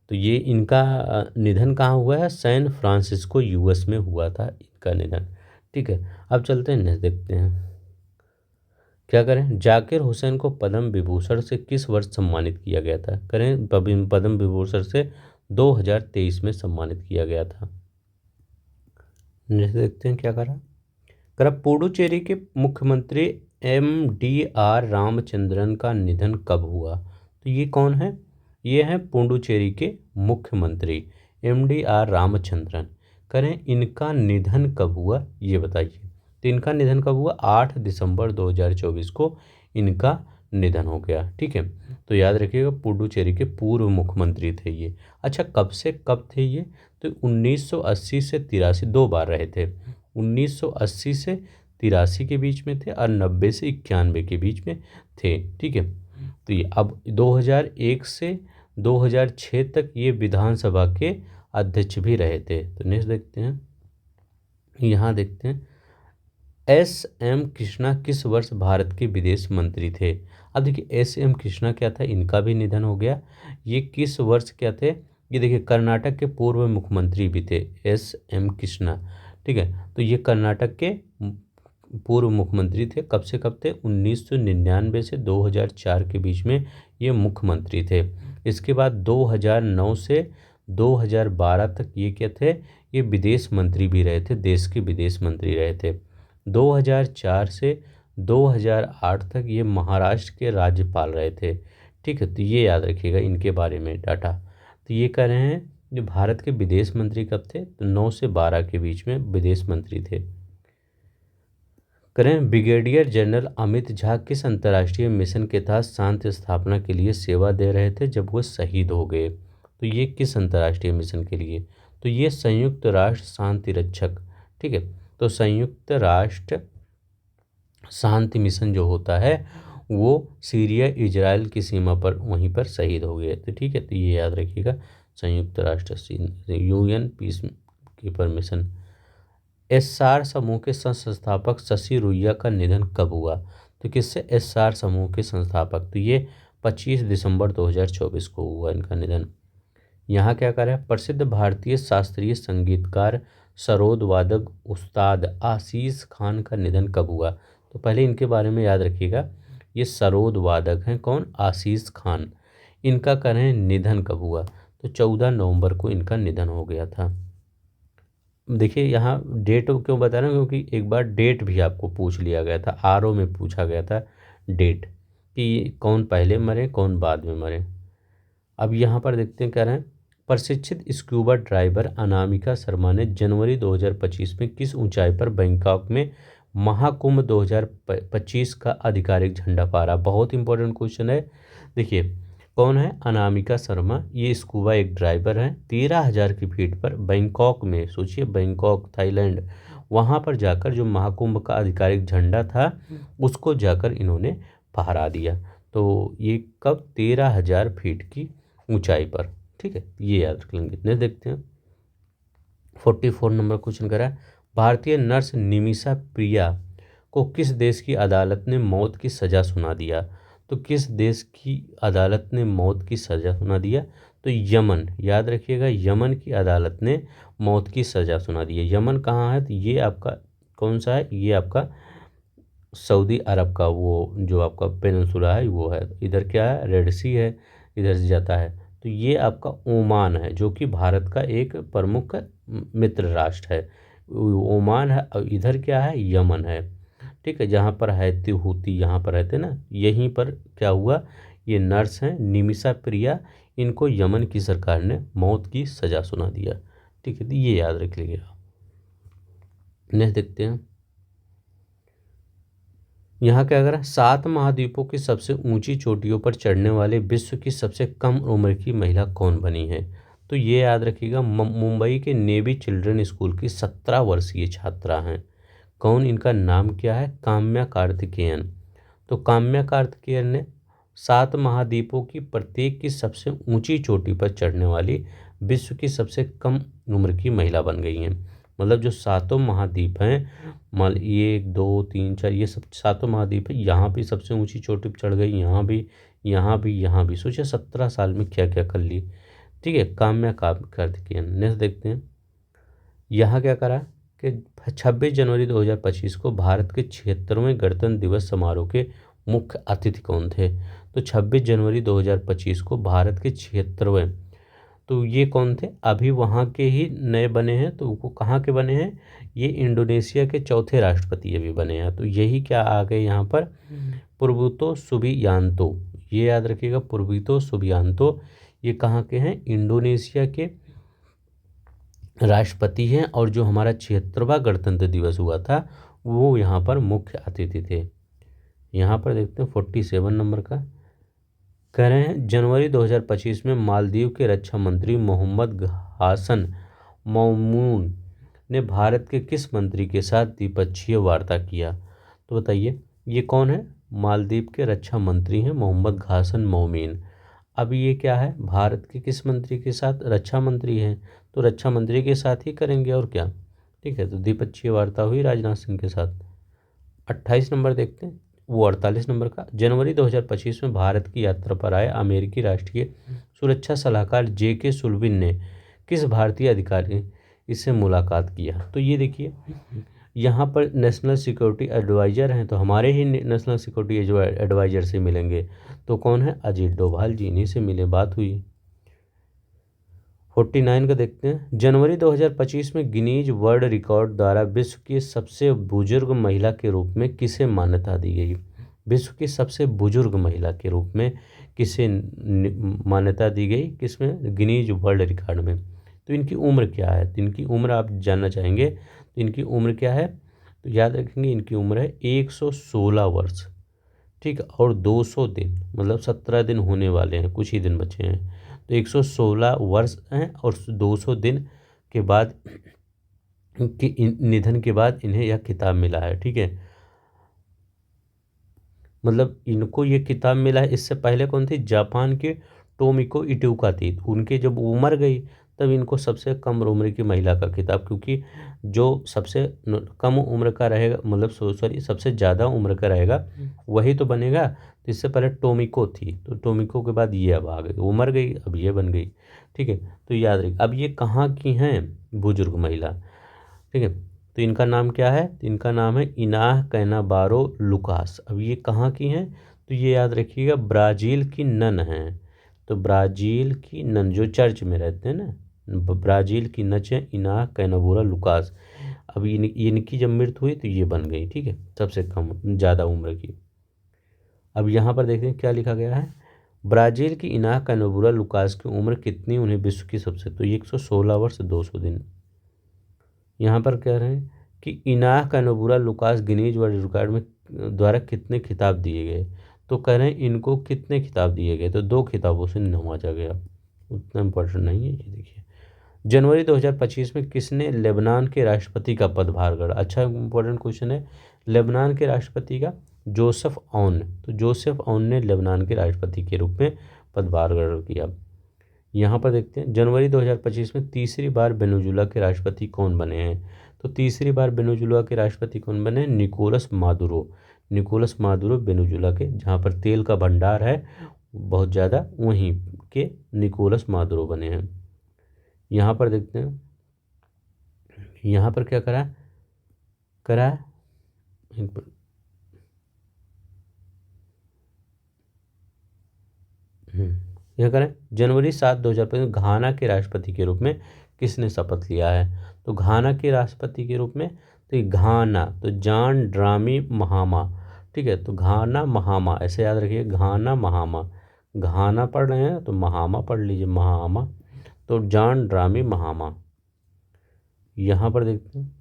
तो ये इनका निधन कहाँ हुआ है, सैन फ्रांसिस्को यूएस में हुआ था इनका निधन। ठीक है, अब चलते हैं नेक्स्ट देखते हैं क्या करें। जाकिर हुसैन को पद्म विभूषण से किस वर्ष सम्मानित किया गया था, करें पद्म विभूषण से 2023 में सम्मानित किया गया था। नेक्स्ट देखते हैं क्या करा। करा पुडुचेरी के मुख्यमंत्री MDR रामचंद्रन का निधन कब हुआ। तो ये कौन है, ये हैं पुडुचेरी के मुख्यमंत्री MDR रामचंद्रन। करें इनका निधन कब हुआ ये बताइए। तो इनका निधन कब हुआ, 8 दिसंबर 2024 को इनका निधन हो गया। ठीक है, तो याद रखिएगा पुडुचेरी के पूर्व मुख्यमंत्री थे ये। अच्छा कब से कब थे ये, तो 1980 से 83, 2 बार रहे थे। 1980 से 83 के बीच में थे और 90 से 91 के बीच में थे। ठीक है, तो ये अब 2001 से 2006 तक ये विधानसभा के अध्यक्ष भी रहे थे। तो नेक्स्ट देखते हैं, यहाँ देखते हैं SM कृष्णा किस वर्ष भारत के विदेश मंत्री थे। अब देखिए SM कृष्णा क्या था, इनका भी निधन हो गया। ये किस वर्ष क्या थे, ये देखिए कर्नाटक के पूर्व मुख्यमंत्री भी थे SM कृष्णा। ठीक है, तो ये कर्नाटक के पूर्व मुख्यमंत्री थे। कब से कब थे, 1999 से 2004 के बीच में ये मुख्यमंत्री थे। इसके बाद 2009 से 2012 तक ये क्या थे, ये विदेश मंत्री भी रहे थे, देश के विदेश मंत्री रहे थे। 2004 से 2008 तक ये महाराष्ट्र के राज्यपाल रहे थे। ठीक है, तो ये याद रखिएगा इनके बारे में डाटा। तो ये कह रहे हैं जो भारत के विदेश मंत्री कब थे, तो 9 से 12 के बीच में विदेश मंत्री थे। करें ब्रिगेडियर जनरल अमित झा किस अंतर्राष्ट्रीय मिशन के तहत शांति स्थापना के लिए सेवा दे रहे थे जब वो शहीद हो गए। तो ये किस अंतर्राष्ट्रीय मिशन के लिए, तो ये संयुक्त राष्ट्र शांति रक्षक। ठीक है, तो संयुक्त राष्ट्र शांति मिशन जो होता है वो सीरिया इजराइल की सीमा पर वहीं पर शहीद हो गए थे। ठीक है, तो ये याद रखिएगा संयुक्त राष्ट्र UN piece keeper mission. SR समूह के संस्थापक शशि रुइया का निधन कब हुआ, तो किससे, SR समूह के संस्थापक, तो ये 25 दिसंबर 2024 को हुआ इनका निधन। यहाँ क्या कर रहा है, प्रसिद्ध भारतीय शास्त्रीय संगीतकार सरोद वादक उस्ताद आशीष खान का निधन कब हुआ। तो पहले इनके बारे में याद रखिएगा, ये सरोद वादक हैं कौन, आशीष खान। इनका कह रहे हैं निधन कब हुआ, तो 14 नवंबर को इनका निधन हो गया था। देखिए यहाँ डेट क्यों बता रहा हूँ, क्योंकि एक बार डेट भी आपको पूछ लिया गया था, RO में पूछा गया था डेट कि कौन पहले मरे कौन बाद में मरे। अब यहाँ पर देखते हैं कह रहे हैं प्रशिक्षित स्कूबा ड्राइवर अनामिका शर्मा ने जनवरी 2025 में किस ऊंचाई पर बैंकॉक में महाकुंभ 2025 का आधिकारिक झंडा फहरा। बहुत इंपॉर्टेंट क्वेश्चन है। देखिए कौन है, अनामिका शर्मा, ये स्कूबा एक ड्राइवर हैं। 13,000 की फीट पर बैंकॉक में, सोचिए बैंकॉक थाईलैंड, वहाँ पर जाकर जो महाकुंभ का आधिकारिक झंडा था उसको जाकर इन्होंने फहरा दिया। तो ये कब, 13,000 फीट की ऊंचाई पर। ठीक है, ये याद रख लेंगे। इतने देखते हैं 44 नंबर क्वेश्चन करा है, भारतीय नर्स निमिषा प्रिया को किस देश की अदालत ने मौत की सज़ा सुना दिया। तो किस देश की अदालत ने मौत की सज़ा सुना दिया, तो यमन, याद रखिएगा यमन की अदालत ने मौत की सज़ा सुना दी है। यमन कहाँ है, तो ये आपका कौन सा है, ये आपका सऊदी अरब का वो जो आपका पेनिनसुला है वो है। इधर क्या है, रेड सी है, इधर से जाता है। तो ये आपका ओमान है जो कि भारत का एक प्रमुख मित्र राष्ट्र है, ओमान है। और इधर क्या है, यमन है। ठीक है, जहाँ पर हैती हूती यहाँ पर रहते ना, यहीं पर क्या हुआ, ये नर्स हैं निमिषा प्रिया, इनको यमन की सरकार ने मौत की सज़ा सुना दिया। ठीक है, तो ये याद रख लीजिएगा। नेक्स्ट देखते हैं, यहाँ क्या करा, 7 महाद्वीपों की सबसे ऊंची चोटियों पर चढ़ने वाले विश्व की सबसे कम उम्र की महिला कौन बनी है। तो ये याद रखिएगा, मुंबई के नेवी चिल्ड्रन स्कूल की 17 वर्षीय छात्रा हैं। कौन, इनका नाम क्या है? काम्या कार्तिकेयन। तो काम्या कार्तिकेयन ने 7 महाद्वीपों की प्रत्येक की सबसे ऊंची चोटी पर चढ़ने वाली विश्व की सबसे कम उम्र की महिला बन गई हैं। मतलब जो सातों महाद्वीप हैं, मान ये 1 2 3 4, ये सब सातों महाद्वीप है, यहाँ भी सबसे ऊंची चोटी पर चढ़ गई, यहाँ भी, यहाँ भी, यहाँ भी। सोचिए 17 साल में क्या क्या कर ली। ठीक है, काम्या कार्तिकेयन। नेक्स्ट देखते हैं, यहाँ क्या करा कि 26 जनवरी 2025 को भारत के 76वें गणतंत्र दिवस समारोह के मुख्य अतिथि कौन थे? तो 26 जनवरी 2025 को भारत के 76वें, तो ये कौन थे? अभी वहाँ के ही नए बने हैं। तो वो कहाँ के बने हैं? ये इंडोनेशिया के चौथे राष्ट्रपति अभी बने हैं। तो यही क्या आ गए यहाँ पर? पुर्वोतो सुबियांतो। ये याद रखिएगा, पुर्वोतो सुबियांतो। ये कहाँ के हैं? इंडोनेशिया के राष्ट्रपति हैं। और जो हमारा 76वां गणतंत्र दिवस हुआ था, वो यहाँ पर मुख्य अतिथि थे। यहाँ पर देखते हैं 47 नंबर का, कह रहे हैं जनवरी 2025 में मालदीव के रक्षा मंत्री मोहम्मद हासन मौमून ने भारत के किस मंत्री के साथ द्विपक्षीय वार्ता किया? तो बताइए, ये कौन है? मालदीव के रक्षा मंत्री हैं मोहम्मद हासन मौमीन। अब ये क्या है? भारत के किस मंत्री के साथ? रक्षा मंत्री हैं, तो रक्षा मंत्री के साथ ही करेंगे और क्या। ठीक है, तो द्विपक्षीय वार्ता हुई राजनाथ सिंह के साथ। 28 नंबर देखते हैं, वो 48 नंबर का, जनवरी 2025 में भारत की यात्रा पर आए अमेरिकी राष्ट्रीय सुरक्षा सलाहकार JK सुल्लिवन ने किस भारतीय अधिकारी इससे मुलाकात किया? तो ये देखिए, यहाँ पर नेशनल सिक्योरिटी एडवाइज़र हैं, तो हमारे ही नेशनल सिक्योरिटी एडवाइज़र से मिलेंगे। तो कौन है? अजीत डोभाल जी, इन्हीं से मिले, बात हुई। 49 का देखते हैं, जनवरी 2025 में गिनीज वर्ल्ड रिकॉर्ड द्वारा विश्व की सबसे बुजुर्ग महिला के रूप में किसे मान्यता दी गई? विश्व की सबसे बुजुर्ग महिला के रूप में किसे मान्यता दी गई? किसमें? गिनीज वर्ल्ड रिकॉर्ड में। तो इनकी उम्र क्या है? तो इनकी उम्र आप जानना चाहेंगे, तो इनकी उम्र क्या है? तो याद रखेंगे, इनकी उम्र है 116 वर्ष। ठीक है, और 200 दिन, मतलब 17 दिन होने वाले हैं, कुछ ही दिन बचे हैं। तो 116 वर्ष हैं, और 200 दिन के बाद कि निधन के बाद इन्हें यह खिताब मिला है। ठीक है, मतलब इनको ये खिताब मिला है। इससे पहले कौन थी? जापान के टोमिको इटुका थी। उनके जब उम्र गई, तब इनको सबसे कम उम्र की महिला का खिताब, क्योंकि जो सबसे कम उम्र का रहेगा, मतलब सॉरी, सबसे ज़्यादा उम्र का रहेगा वही तो बनेगा। तो इससे पहले टोमिको थी, तो टोमिको के बाद ये अब आ गई, उम्र गई, अब ये बन गई। ठीक है, तो याद रखिए। अब ये कहाँ की हैं बुजुर्ग महिला? ठीक है, तो इनका नाम क्या है? तो इनका नाम है इनाह कैनाबारो लुकास। अब ये कहाँ की हैं? तो ये याद रखिएगा, ब्राज़ील की नन हैं। तो ब्राज़ील की नन जो चर्च में रहते हैं ना, ब्राज़ील की नच है इनाह कैनाबोरा लुकास। अब इनकी जब मृत्यु हुई तो ये बन गई। ठीक है, सबसे कम ज़्यादा उम्र की। अब यहाँ पर देखते हैं क्या लिखा गया है, ब्राज़ील की इनाह कैनाबोरा लुकास की उम्र कितनी? उन्हें विश्व की सबसे, तो ये 116 वर्ष 200 दिन। यहाँ पर कह रहे हैं कि इनाह कैनाबोरा लुकास गिनीज वर्ल्ड रिकॉर्ड में द्वारा कितने खिताब दिए गए? तो कह रहे हैं इनको कितने खिताब दिए गए? तो 2 खिताबों से नवाजा गया, उतना इम्पोर्टेंट नहीं है। ये देखिए, जनवरी 2025 में किसने लेबनान के राष्ट्रपति का पदभार ग्रहण? अच्छा इंपॉर्टेंट क्वेश्चन है, लेबनान के राष्ट्रपति का जोसेफ औन। तो जोसेफ औन ने लेबनान के राष्ट्रपति के रूप में पदभार ग्रहण किया। यहाँ पर देखते हैं, जनवरी 2025 में तीसरी बार वेनेजुएला के राष्ट्रपति कौन बने हैं? तो तीसरी बार वेनेजुएला के राष्ट्रपति कौन बने? Nicolas Maduro. Nicolas Maduro Venezuela के, जहाँ पर तेल का भंडार है बहुत ज़्यादा, वहीं के निकोलस मादुरो बने हैं। यहाँ पर देखते हैं, यहाँ पर क्या करा करा यह करें, जनवरी 7 2005 घाना के राष्ट्रपति के रूप में किसने शपथ लिया है? तो घाना के राष्ट्रपति के रूप में, तो ये घाना, तो जॉन ड्रामी महामा। ठीक है, तो घाना महामा, ऐसे याद रखिए, घाना महामा। घाना पढ़ रहे हैं तो महामा पढ़ लीजिए, महामा। तो जॉन ड्रामी महामा। यहाँ पर देखते हैं,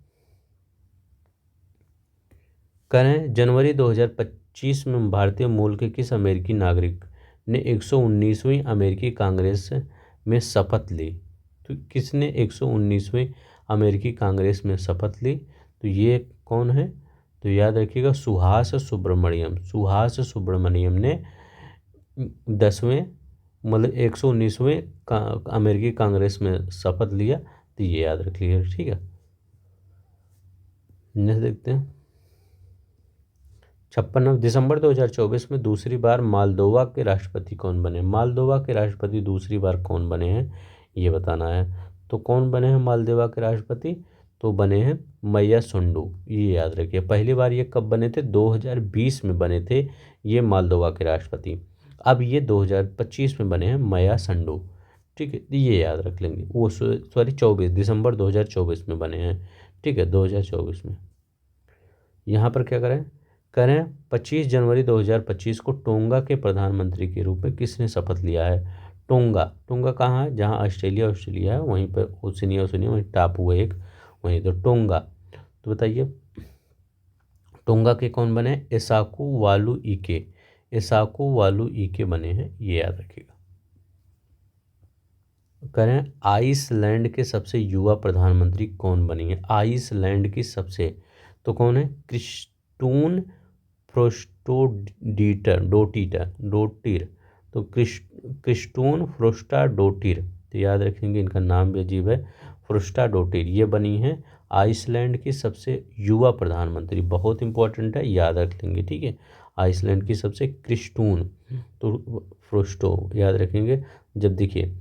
करें जनवरी 2025 में भारतीय मूल के किस अमेरिकी नागरिक ने 119वीं अमेरिकी कांग्रेस में शपथ ली? तो किसने 119वें अमेरिकी कांग्रेस में शपथ ली? तो ये कौन है? तो याद रखिएगा सुहास सुब्रमण्यम। सुहास सुब्रमण्यम ने 10वें मतलब 119वें अमेरिकी कांग्रेस में शपथ लिया। तो ये याद रख लीजिए, ठीक है। नेक्स्ट देखते हैं 56 दिसंबर 2024 में दूसरी बार मालदोवा के राष्ट्रपति कौन बने? मालदोवा के राष्ट्रपति दूसरी बार कौन बने हैं ये बताना है। तो कौन बने हैं मालदोवा के राष्ट्रपति? तो बने हैं मैया संडू। ये याद रखिए। पहली बार ये कब बने थे? 2020 में बने थे ये मालदोवा के राष्ट्रपति। अब ये 2025 में बने हैं मैया संडू, ठीक है। ये याद रख लेंगे। वो सॉरी 24 दिसंबर 2024 में बने हैं, ठीक है, 2024 में। यहाँ पर क्या करें? करें 25 जनवरी 2025 को टोंगा के प्रधानमंत्री के रूप में किसने शपथ लिया है? टोंगा। टोंगा कहाँ है? जहाँ ऑस्ट्रेलिया है वहीं पर ओशिनिया वहीं टापू है एक, वहीं तो टोंगा। तो बताइए टोंगा के कौन बने? एसाकू वालू इके। एसाकू वालू इके बने हैं, ये याद रखिएगा। करें आइसलैंड के सबसे युवा प्रधानमंत्री कौन बनी है? आइसलैंड की सबसे, तो कौन है? क्रिस्टून फ्रोस्टोडीटर डोटीर। तो क्रिस्टून फ्रोस्टाडोटिर। तो याद रखेंगे, इनका नाम भी अजीब है, फ्रोस्टाडोटिर। ये बनी है आइसलैंड की सबसे युवा प्रधानमंत्री। बहुत इंपॉर्टेंट है, याद रख लेंगे, ठीक है। आइसलैंड की सबसे क्रिस्टून, तो फ्रोस्टो याद रखेंगे। जब देखिए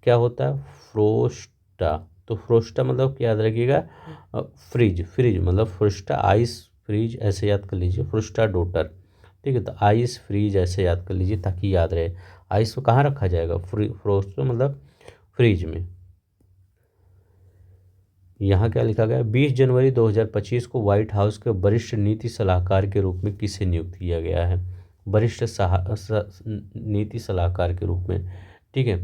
क्या होता है फ्रोस्टा, तो फ्रोस्टा मतलब क्या याद रखिएगा? फ्रिज। फ्रिज मतलब फ्रोस्टा आइस फ्रीज ऐसे याद कर लीजिए, फ्रोस्टा डोटर, ठीक है। तो आइस फ्रीज ऐसे याद कर लीजिए ताकि याद रहे। आइस को कहाँ रखा जाएगा? फ्रोस्ट मतलब फ्रिज में। यहाँ क्या लिखा गया? 20 जनवरी 2025 को व्हाइट हाउस के वरिष्ठ नीति सलाहकार के रूप में किसे नियुक्त किया गया है? वरिष्ठ नीति सलाहकार के रूप में, ठीक है।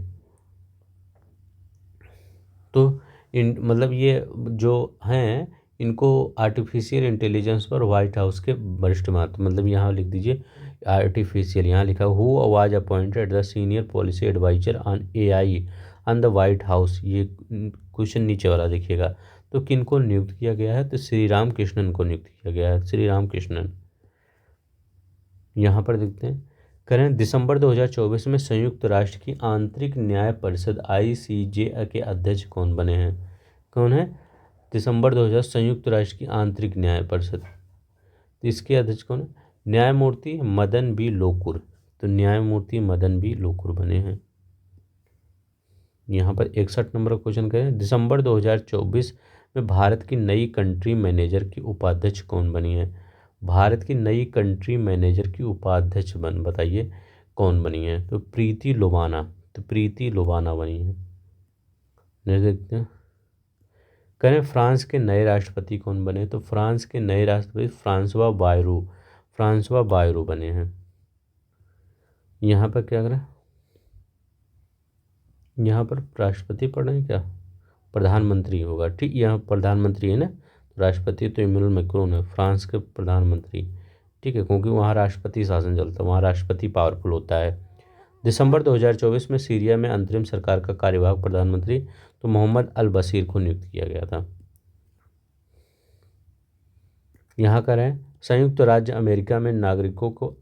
तो इन मतलब ये जो हैं इनको आर्टिफिशियल इंटेलिजेंस पर व्हाइट हाउस के वरिष्ठ महत्व, मतलब यहाँ लिख दीजिए आर्टिफिशियल, यहाँ लिखा who was appointed the senior policy advisor on AI on the White House. ये क्वेश्चन नीचे वाला देखिएगा। तो किन को नियुक्त किया गया है? तो श्री राम कृष्णन को नियुक्त किया गया है, श्री राम कृष्णन। यहाँ पर देखते हैं करें दिसंबर 2024 में संयुक्त राष्ट्र की आंतरिक न्याय परिषद आईसीजे के अध्यक्ष कौन बने हैं? कौन है? दिसंबर 2000 संयुक्त राष्ट्र की आंतरिक न्याय परिषद, तो इसके अध्यक्ष कौन है? न्यायमूर्ति मदन बी लोकुर। तो न्यायमूर्ति मदन बी लोकुर बने हैं। यहाँ पर 61 नंबर का क्वेश्चन करें दिसंबर 2024 में भारत की नई कंट्री मैनेजर की उपाध्यक्ष कौन बनी है? भारत की नई कंट्री मैनेजर की उपाध्यक्ष बताइए कौन बनी है? तो प्रीति लोबाना। तो प्रीति लोबाना बनी है। नहीं देखते हैं करें फ्रांस के नए राष्ट्रपति कौन बने? तो फ्रांस के नए राष्ट्रपति फ्रांसवा बायरू। फ्रांसवा बायरू बने हैं। यहाँ पर क्या करें? यहाँ पर राष्ट्रपति पढ़ रहे हैं क्या? प्रधानमंत्री होगा, ठीक। यहाँ प्रधानमंत्री है ना, राष्ट्रपति तो इमैनुअल मैक्रोन है, फ्रांस के प्रधानमंत्री, ठीक है, क्योंकि वहाँ राष्ट्रपति शासन चलता है, वहाँ राष्ट्रपति पावरफुल होता है। दिसंबर 2024 में सीरिया में अंतरिम सरकार का कार्यवाहक प्रधानमंत्री तो मोहम्मद अल बशीर को नियुक्त किया गया था। यहाँ कर है संयुक्त राज्य अमेरिका में नागरिकों को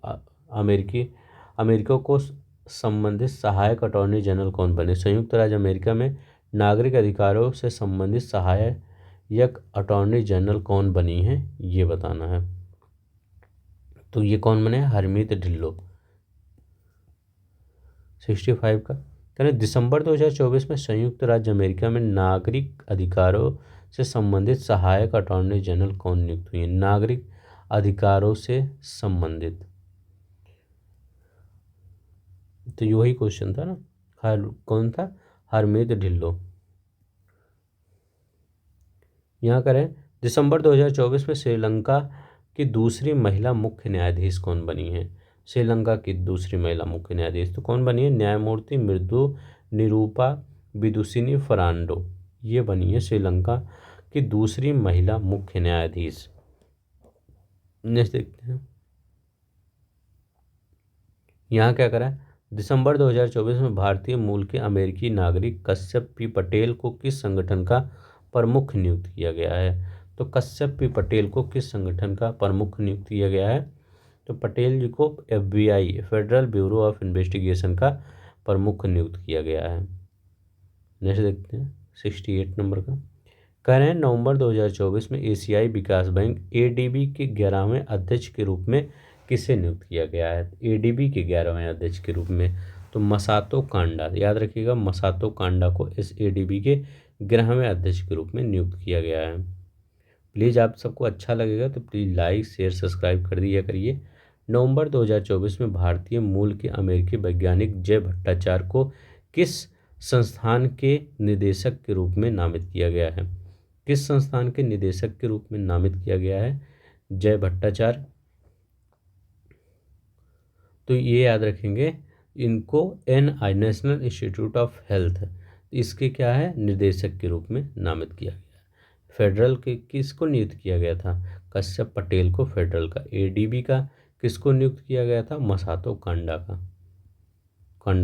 अमेरिका को संबंधित सहायक अटॉर्नी जनरल कौन बने? संयुक्त राज्य अमेरिका में नागरिक अधिकारों से संबंधित सहायक अटॉर्नी जनरल कौन बनी है ये बताना है। तो ये कौन बने? हरमीत ढिल्लो। 65 का करें दिसंबर 2024 में संयुक्त राज्य अमेरिका में नागरिक अधिकारों से संबंधित सहायक अटॉर्नी जनरल कौन नियुक्त हुई है? नागरिक अधिकारों से संबंधित, तो यही क्वेश्चन था ना। कौन था? हरमीत ढिल्लो। यहाँ करें दिसंबर 2024 में श्रीलंका की दूसरी महिला मुख्य न्यायाधीश कौन बनी है? श्रीलंका की दूसरी महिला मुख्य न्यायाधीश तो कौन बनी है? न्यायमूर्ति मृदु निरूपा विदुषिनी फर्नांडो। ये बनी है श्रीलंका की दूसरी महिला मुख्य न्यायाधीश। नेक्स्ट देखते हैं यहाँ क्या करा है दिसंबर 2024 में भारतीय मूल के अमेरिकी नागरिक कश्यप पी पटेल को किस संगठन का प्रमुख नियुक्त किया गया है? तो कश्यप पी पटेल को किस संगठन का प्रमुख नियुक्त किया गया है? तो पटेल जी को FBI federal bureau of investigation का प्रमुख नियुक्त किया गया है। नेक्स्ट देखते हैं 68 नंबर का। कह रहे हैं नवंबर 2024 में एशियाई विकास बैंक ADB के 11वें अध्यक्ष के रूप में किसे नियुक्त किया गया है? ADB के 11वें अध्यक्ष के रूप में तो मसातो कांडा, याद रखिएगा, मसातो कांडा को इस ADB के 11वें अध्यक्ष के रूप में नियुक्त किया गया है। प्लीज़ आप सबको अच्छा लगेगा तो प्लीज़ लाइक शेयर सब्सक्राइब कर दिया करिए। नवंबर 2024 में भारतीय मूल के अमेरिकी वैज्ञानिक जय भट्टाचार्य को किस संस्थान के निदेशक के रूप में नामित किया गया है? किस संस्थान के निदेशक के रूप में नामित किया गया है जय भट्टाचार्य? तो ये याद रखेंगे, इनको NI national institute of health, इसके क्या है, निदेशक के रूप में नामित किया गया। फेडरल के किसको नियुक्त किया गया था? कश्यप पटेल को फेडरल का। ADB का किसको नियुक्त किया गया था? मसातो कांडा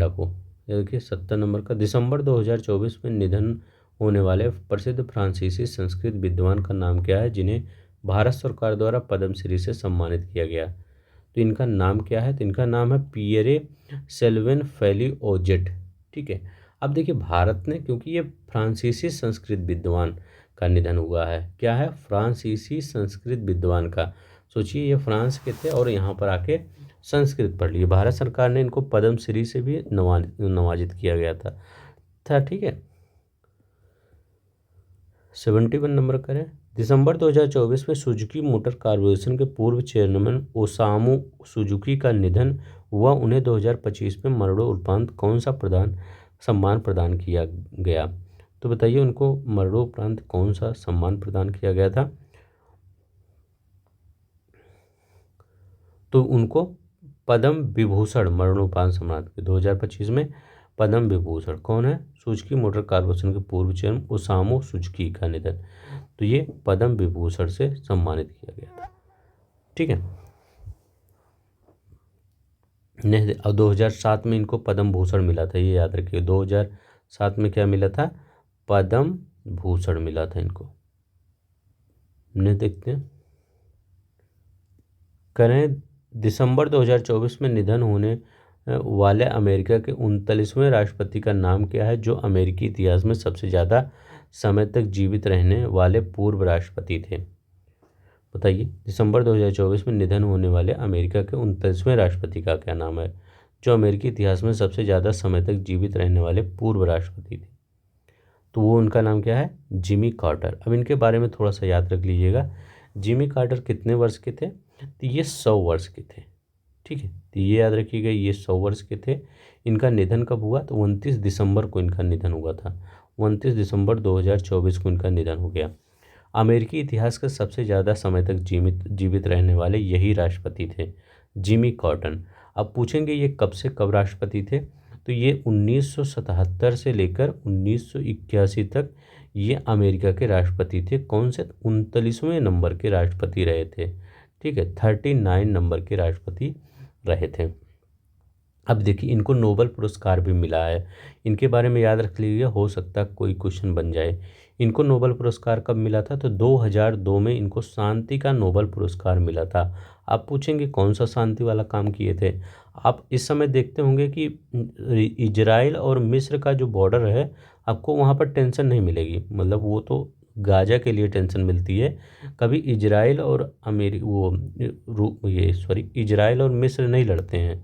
को। देखिए 70 नंबर का। दिसंबर 2024 में निधन होने वाले प्रसिद्ध फ्रांसीसी संस्कृत विद्वान का नाम क्या है जिन्हें भारत सरकार द्वारा पद्मश्री से सम्मानित किया गया? तो इनका नाम क्या है? तो इनका नाम है पियरे सेल्वेन फेलिओजेट। ठीक है। अब देखिए भारत ने, क्योंकि ये फ्रांसीसी संस्कृत विद्वान का निधन हुआ है, क्या है, फ्रांसीसी संस्कृत विद्वान का। सोचिए ये फ्रांस के थे और यहाँ पर आके संस्कृत पढ़ लिए। भारत सरकार ने इनको पद्मश्री से भी नवाजित किया गया था। ठीक है। 71 नंबर करें। दिसंबर 2024 में सुजुकी मोटर कॉर्पोरेशन के पूर्व चेयरमैन ओसामू सुजुकी का निधन हुआ। उन्हें 2025 में मरणोपरांत कौन सा सम्मान प्रदान किया गया? तो बताइए उनको मरणोपरांत कौन सा सम्मान प्रदान किया गया था? तो उनको पद्म विभूषण मरणोपरांत सम्मान 2025 में पद्म विभूषण। कौन है? सुजुकी मोटर कॉर्पोरेशन के पूर्व चेयरमैन ओसामू सुजुकी का निधन, तो ये पद्म विभूषण से सम्मानित किया गया था। ठीक है। नहीं, और 2007 में इनको पद्म भूषण मिला था, ये याद रखिए। 2007 में क्या मिला था? पद्म भूषण मिला था इनको। नहीं, देखते हैं। करें दिसंबर 2024 में निधन होने वाले अमेरिका के 39वें राष्ट्रपति का नाम क्या है जो अमेरिकी इतिहास में सबसे ज़्यादा समय तक जीवित रहने वाले पूर्व राष्ट्रपति थे? बताइए दिसंबर 2024 में निधन होने वाले अमेरिका के 39वें राष्ट्रपति का क्या नाम है जो अमेरिकी इतिहास में सबसे ज़्यादा समय तक जीवित रहने वाले पूर्व राष्ट्रपति थे? तो वो उनका नाम क्या है? Jimmy Carter. अब इनके बारे में थोड़ा सा याद रख लीजिएगा। जिमी कार्टर कितने वर्ष के थे? तो ये 100 वर्ष के थे। ठीक है, तो ये याद रखिएगा, ये 100 वर्ष के थे। इनका निधन कब हुआ? तो 29 दिसंबर को इनका निधन हुआ था। 29 दिसंबर 2024 को इनका निधन हो गया। अमेरिकी इतिहास के सबसे ज़्यादा समय तक जीवित रहने वाले यही राष्ट्रपति थे, जिमी कार्टर। अब पूछेंगे ये कब से कब राष्ट्रपति थे? तो ये 1977 से लेकर 1981 तक ये अमेरिका के राष्ट्रपति थे। कौन से? 39वें नंबर के राष्ट्रपति रहे थे। ठीक है, 39 नंबर के राष्ट्रपति रहे थे। अब देखिए इनको नोबेल पुरस्कार भी मिला है। इनके बारे में याद रख लीजिए, हो सकता है कोई क्वेश्चन बन जाए। इनको नोबेल पुरस्कार कब मिला था? तो 2002 में इनको शांति का नोबेल पुरस्कार मिला था। आप पूछेंगे कौन सा शांति वाला काम किए थे? आप इस समय देखते होंगे कि इजराइल और मिस्र का जो बॉर्डर है, आपको वहाँ पर टेंशन नहीं मिलेगी। मतलब वो तो गाजा के लिए टेंशन मिलती है, कभी इजराइल और इजराइल और मिस्र नहीं लड़ते हैं।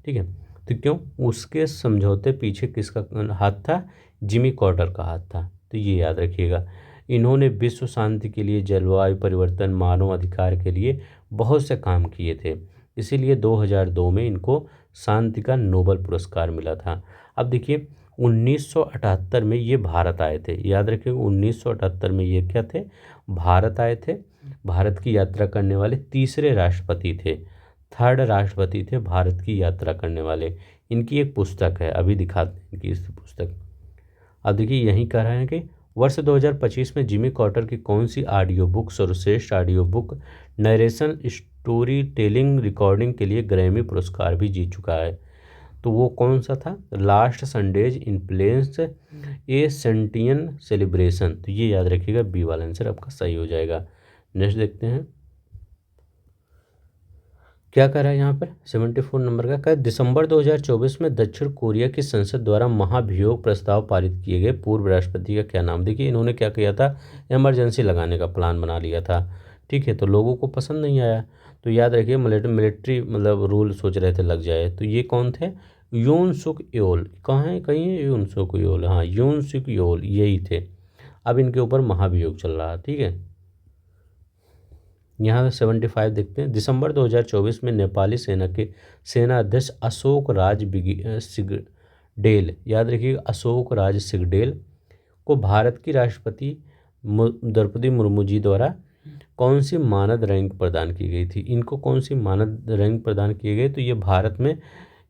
ठीक है, तो क्यों? उसके समझौते पीछे किसका हाथ था? जिमी कार्टर का हाथ था। तो ये याद रखिएगा। इन्होंने विश्व शांति के लिए, जलवायु परिवर्तन, मानव अधिकार के लिए बहुत से काम किए थे। इसीलिए 2002 में इनको शांति का नोबेल पुरस्कार मिला था। अब देखिए 1978 में ये भारत आए थे। याद रखिएगा 1978 में ये क्या थे? भारत आए थे। भारत की यात्रा करने वाले तीसरे राष्ट्रपति थे, थर्ड राष्ट्रपति थे भारत की यात्रा करने वाले। इनकी एक पुस्तक है, अभी दिखाते हैं इनकी इस पुस्तक। अब देखिए यहीं कह रहे हैं कि वर्ष 2025 में जिमी कार्टर की कौन सी ऑडियो बुक सर्वश्रेष्ठ audio book narration story telling recording के लिए ग्रैमी पुरस्कार भी जीत चुका है? तो वो कौन सा था? Last Sundays in plains a सेंटियन सेलिब्रेशन। तो ये याद रखिएगा, बी वाला आंसर आपका सही हो जाएगा। नेक्स्ट देखते हैं क्या कह रहा है यहाँ पर। 74 नंबर का कह, दिसंबर 2024 में दक्षिण कोरिया की संसद द्वारा महाभियोग प्रस्ताव पारित किए गए पूर्व राष्ट्रपति का क्या नाम? देखिए इन्होंने क्या किया था, इमरजेंसी लगाने का प्लान बना लिया था। ठीक है, तो लोगों को पसंद नहीं आया, तो याद रखिए मिलिट्री मतलब रूल सोच रहे थे लग जाए। तो ये कौन थे? यून सुक योल। कहाँ है? कहीं है यून सुक योल, हाँ यून सुक योल यही थे। अब इनके ऊपर महाभियोग चल रहा है। ठीक है, यहाँ 75 देखते हैं। दिसंबर 2024 में नेपाली सेना के सेना अध्यक्ष अशोक राज सिगडेल, याद रखिएगा अशोक राज सिगडेल को भारत की राष्ट्रपति द्रौपदी मुर्मू जी द्वारा कौन सी मानद रैंक प्रदान की गई थी? इनको कौन सी मानद रैंक प्रदान किए गए? तो ये भारत में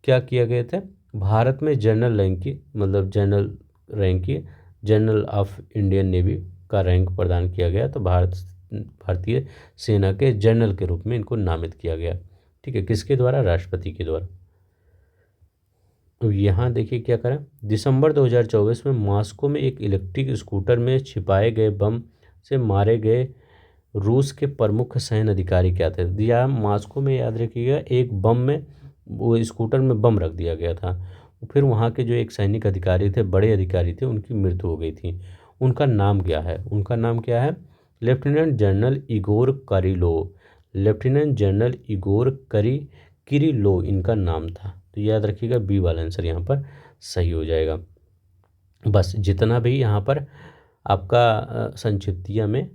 क्या किया गए थे? भारत में जनरल रैंक की मतलब जनरल रैंक की जनरल ऑफ इंडियन नेवी का रैंक प्रदान किया गया। तो भारतीय सेना के जनरल के रूप में इनको नामित किया गया। ठीक है, किसके द्वारा? राष्ट्रपति के द्वारा। तो यहाँ देखिए क्या करें, दिसंबर 2024 में मॉस्को में एक इलेक्ट्रिक स्कूटर में छिपाए गए बम से मारे गए रूस के प्रमुख सैन्य अधिकारी क्या थे? दिया मॉस्को में, याद रखिएगा एक बम में वो स्कूटर में बम रख दिया गया था। फिर वहाँ के जो एक सैनिक अधिकारी थे, बड़े अधिकारी थे, उनकी मृत्यु हो गई थी। उनका नाम क्या है? उनका नाम क्या है? Lieutenant general Igor Kirillov. Lieutenant general Igor Kirillov इनका नाम था। तो याद रखिएगा बी वाला आंसर यहाँ पर सही हो जाएगा। बस जितना भी यहाँ पर आपका संक्षिप्तिया में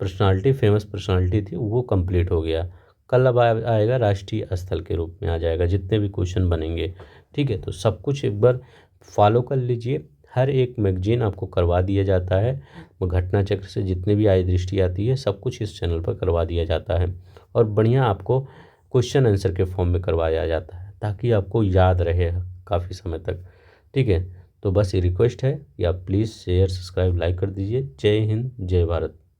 पर्सनालिटी, फेमस पर्सनालिटी थी वो कंप्लीट हो गया। कल अब आएगा राष्ट्रीय स्थल के रूप में आ जाएगा जितने भी क्वेश्चन बनेंगे। ठीक है, तो सब कुछ एक बार फॉलो कर लीजिए। हर एक मैगजीन आपको करवा दिया जाता है, वो घटना चक्र से जितने भी आय दृष्टि आती है सब कुछ इस चैनल पर करवा दिया जाता है। और बढ़िया आपको क्वेश्चन आंसर के फॉर्म में करवाया जाता है ताकि आपको याद रहे काफ़ी समय तक। ठीक है, तो बस ये रिक्वेस्ट है कि आप प्लीज़ शेयर, सब्सक्राइब, लाइक कर दीजिए। जय हिंद, जय भारत।